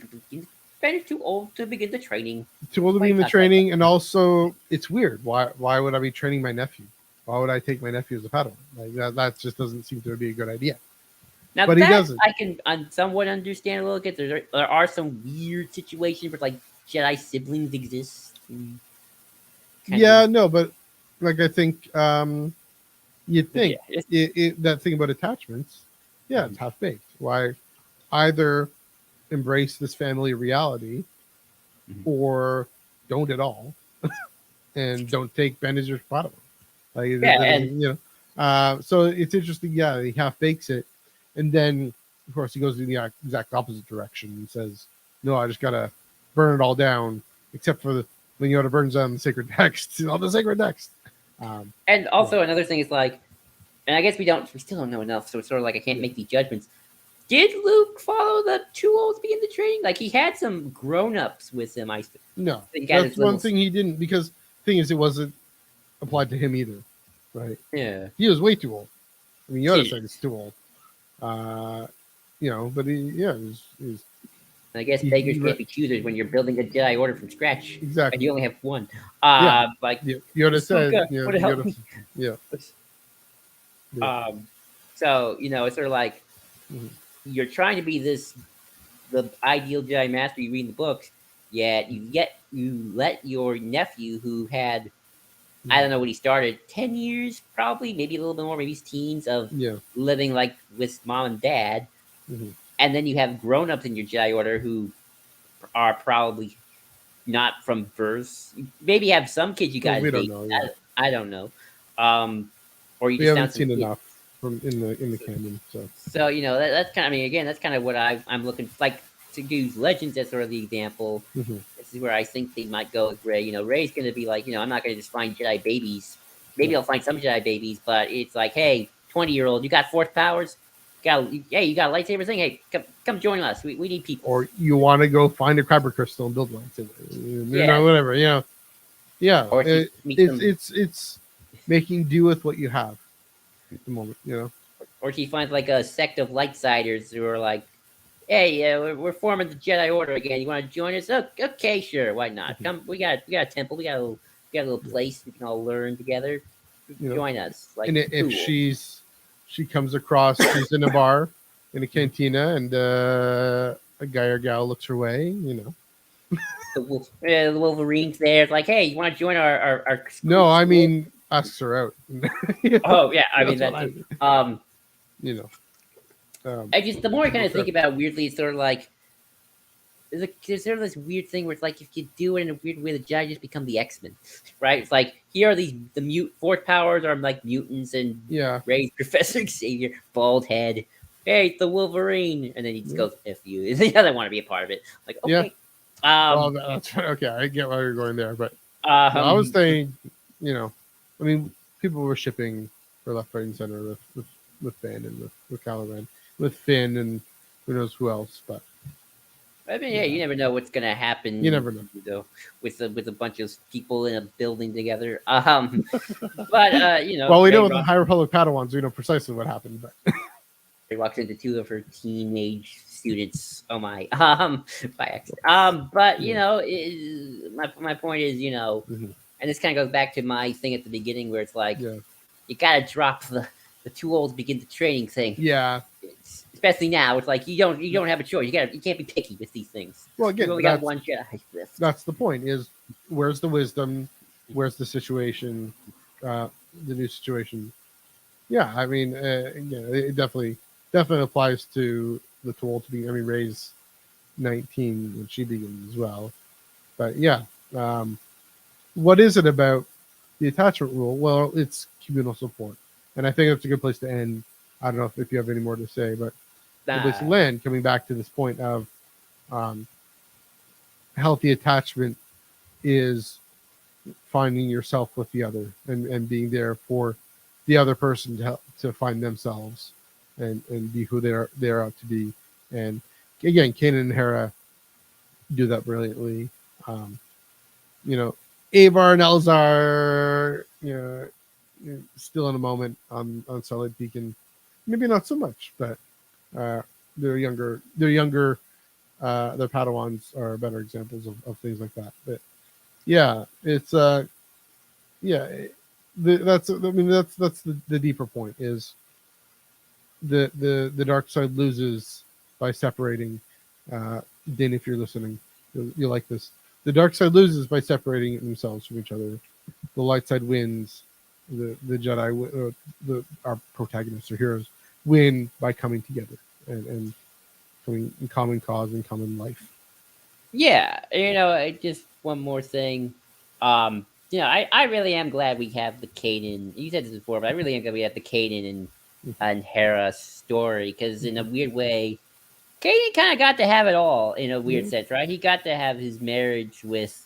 Ben's too old to begin the training. Too old to Why be in he's the not quite ready. training, and also it's weird. Why would I be training my nephew? Why would I take my nephew as a Padawan? Like that just doesn't seem to be a good idea. Now But he that doesn't. I can somewhat understand a little bit. There are some weird situations where like Jedi siblings exist. And kind of, Yeah, no, but like I think you'd but yeah, think that thing about attachments, yeah, it's half baked. Why either embrace this family reality Mhm. or don't at all, and don't take Ben as your Padawan. Like Yeah, that and doesn't, you know. So it's interesting. Yeah, he half bakes it, and then of course he goes in the exact opposite direction and says, "No, I just gotta burn it all down, except for when Yoda burns down the sacred text, all the sacred text." Um, and yeah, also another thing is like, and I guess we still don't know enough, so it's sort of like I can't yeah. make these judgments. Did Luke follow the too old to be in the training? Like he had some grown ups with him. I No, think at that's his one little. thing he didn't, because thing is, it wasn't applied to him either, right? Yeah. He was way too old. I mean, Yoda See, said it's too old. Uh, but yeah, I guess beggars can't be choosers when you're building a Jedi Order from scratch, and exactly. you only have one. Yeah, Like Yoda said, Ahsoka would help Yoda, me. yeah, yeah. Um, so it's sort of like Mhm. you're trying to be the ideal Jedi Master. You read in the books, yet you let your nephew who had I Mhm. don't know when he started 10 years probably maybe a little bit more maybe his teens of Yeah. living like with mom and dad, Mhm. and then you have grown ups in your Jedi Order who are probably not from birth. Maybe have some kids you Well, guys we don't baby. know. Yeah, I don't know. Or you we just found haven't some seen kids. enough from in the canon. So So that's kind of. I mean, again, that's kind of what I'm looking like to use Legends as sort of the example. mhm. This is where I think they might go with Ray. Ray's going to be like, I'm not going to just find Jedi babies. No. Maybe I'll find some Jedi babies, but it's like, hey, 20-year-old, you got force powers. Hey, you got a lightsaber thing. Hey, come join us. We need people. Or you want to go find a kyber crystal and build one. Yeah, Whatever. Yeah. or if you meet It's some, making do with what you have at the moment. or if you find like a sect of lightsiders who are like, hey, we're forming the Jedi Order again. You want to join us? Oh, okay, sure. Why not? Mhm. Come, we got a temple. We got a little Yeah. place we can all learn together. You know, Join us. Like, and if cool. she comes across, she's in a bar, in a cantina, and a guy or gal looks her way. The Wolverine's there. It's like, hey, you want to join our No, I school? mean asks her out. Oh yeah, I mean That's what that I too. mean. Um, You know. I just the more I kind of think Okay. about it weirdly, it's sort of like there's sort of this weird thing where it's like if you do it in a weird way, the Jedi just become the X-Men, right? It's like here are the mute force powers are like mutants and Yeah. Ray's Professor Xavier, bald head. Hey, it's the Wolverine, and then he just Yeah. goes F you. He doesn't want to be a part of it. Like Yeah. okay, Well, um, that's okay. I get why you're going there, but no, I was um, saying, I mean, people were shipping for left, right, and center with Finn and with Caliban, with Finn, and who knows who else. But I mean, yeah, yeah, you never know what's gonna you happen, never know. with a bunch of people in a building together. But Well, we know Ray with the High Republic Padawans, we know precisely what happened. But walks into two of her teenage students. Oh my, by accident. But yeah. my point is, Mhm. And this kind of goes back to my thing at the beginning, where it's like Yeah. you gotta drop the too old to begin the training thing. Yeah. Especially now, it's like you don't have a choice. You can't be picky with these things. Well, You again, only got one Jedi left. that's the point. Is where's the wisdom? Where's the situation? Uh, the new situation. Yeah, I mean, it definitely applies to the tool to be. I mean, Ray's 19 when she begins as well. But yeah, what is it about the attachment rule? Well, it's communal support, and I think that's a good place to end. I don't know if you have any more to say, but the place to land, coming back to this point of um, healthy attachment is finding yourself with the other and being there for the other person to help to find themselves and be who they're out to be. And again, Kanan and Hera do that brilliantly. Um, you know, Avar and Elzar, still in a moment on Starlight Beacon, maybe not so much, but uh, they're younger. Their Padawans are better examples of things like that. But yeah, it's yeah, that's I mean that's the deeper point is the dark side loses by separating. Din, if you're listening, you'll like this. The dark side loses by separating themselves from each other. The light side wins. The Jedi, our protagonists or heroes, win by coming together and coming in common cause and common life. Yeah, just one more thing. I really am glad we have the Caden. You said this before, but I really am glad we have the Caden and Hera story, because in a weird way, Caden kind of got to have it all in a weird sense, right? He got to have his marriage with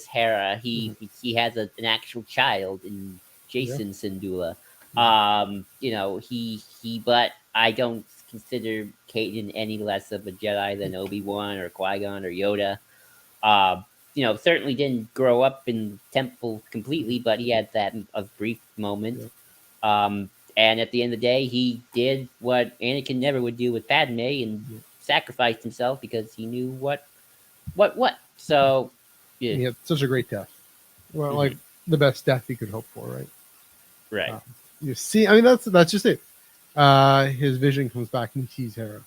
Hera. He has an actual child in Jason Syndulla. But I don't consider Caden any less of a Jedi than Obi-Wan or Qui-Gon or Yoda. Certainly didn't grow up in the temple completely, but he had that a brief moment. And at the end of the day, he did what Anakin never would do with Padme and sacrificed himself because he knew what. So, yeah. He had such a great death. Well, like the best death he could hope for, right? Right. You see, I mean, that's just it. His vision comes back and he sees Hera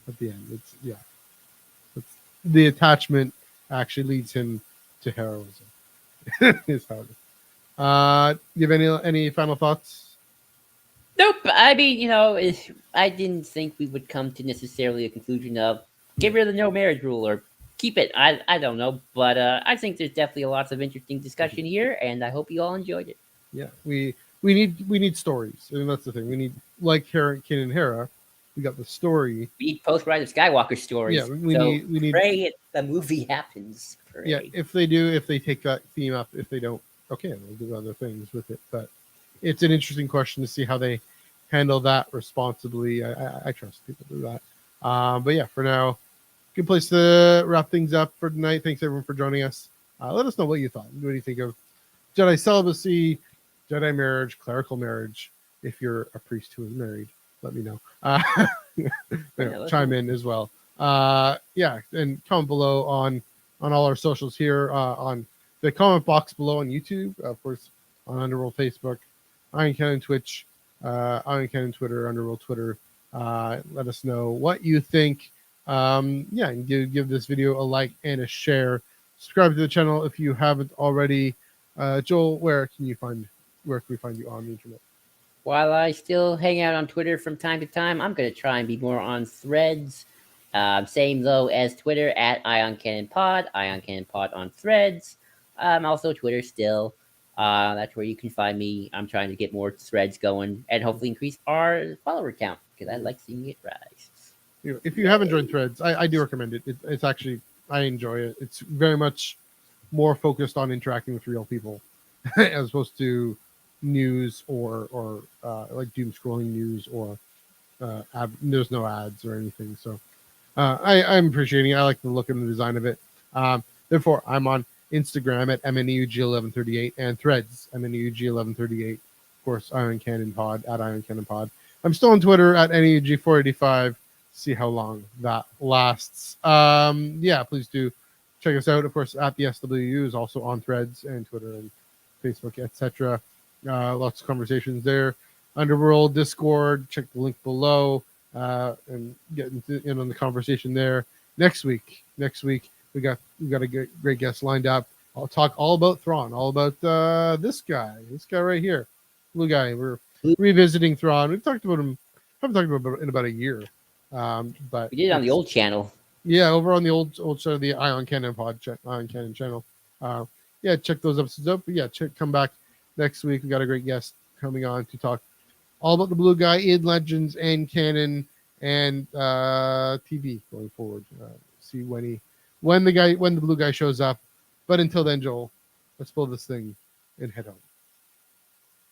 at the end. It's the attachment actually leads him to heroism. Is how it is. You have any final thoughts? Nope. I mean, I didn't think we would come to necessarily a conclusion of get rid of the no marriage rule or keep it. I don't know, but I think there's definitely lots of interesting discussion here, and I hope you all enjoyed it. Yeah, we need stories, and that's the thing. We need, like Ken and Hera, we got the story. We need post Rise of Skywalker stories. Yeah, we need. Pray the movie happens. Pray. Yeah, if they take that theme up, if they don't, okay, we'll do other things with it. But it's an interesting question to see how they handle that responsibly. I trust people do that. But yeah, for now, good place to wrap things up for tonight. Thanks everyone for joining us. Let us know what you thought. What do you think of Jedi celibacy, Jedi marriage, clerical marriage? If you're a priest who is married, let me know. Chime in as well. And comment below on all our socials here, on the comment box below on YouTube, of course, on Underworld Facebook, Iron Canon Twitch, Iron Canon Twitter, Underworld Twitter. Let us know what you think. And give this video a like and a share. Subscribe to the channel if you haven't already. Joel, where can we find you on the internet? While I still hang out on Twitter from time to time, I'm going to try and be more on Threads. Same though as Twitter at Ion Cannon Pod on Threads. Also Twitter still. That's where you can find me. I'm trying to get more threads going and hopefully increase our follower count because I like seeing it rise. If you haven't joined Threads, I do recommend it. It's actually, I enjoy it. It's very much more focused on interacting with real people as opposed to news or like doom scrolling news or there's no ads or anything. So I'm appreciating it. I like the look and the design of it. Therefore, I'm on Instagram at MNEUG1138 and Threads MNEUG1138. Of course, Iron Cannon Pod at Iron Cannon Pod. I'm still on Twitter at NEUG485. See how long that lasts. Please do check us out, of course, at the SWU is also on Threads and Twitter and Facebook, etc. Lots of conversations there. Underworld Discord, check the link below and get in on the conversation there. Next week, we got a great guest lined up. I'll talk all about Thrawn, all about this guy right here, blue guy. We're revisiting Thrawn. We've talked about him. Haven't talked about him in about a year, but We did it on the old channel. yeah, over on the old show, the Ion Canon Ion Canon channel. Yeah, check those episodes out. But yeah, come back next week. We got a great guest coming on to talk all about the blue guy in Legends and Canon and TV going forward. See when the blue guy shows up. But until then, Joel, let's pull this thing and head home.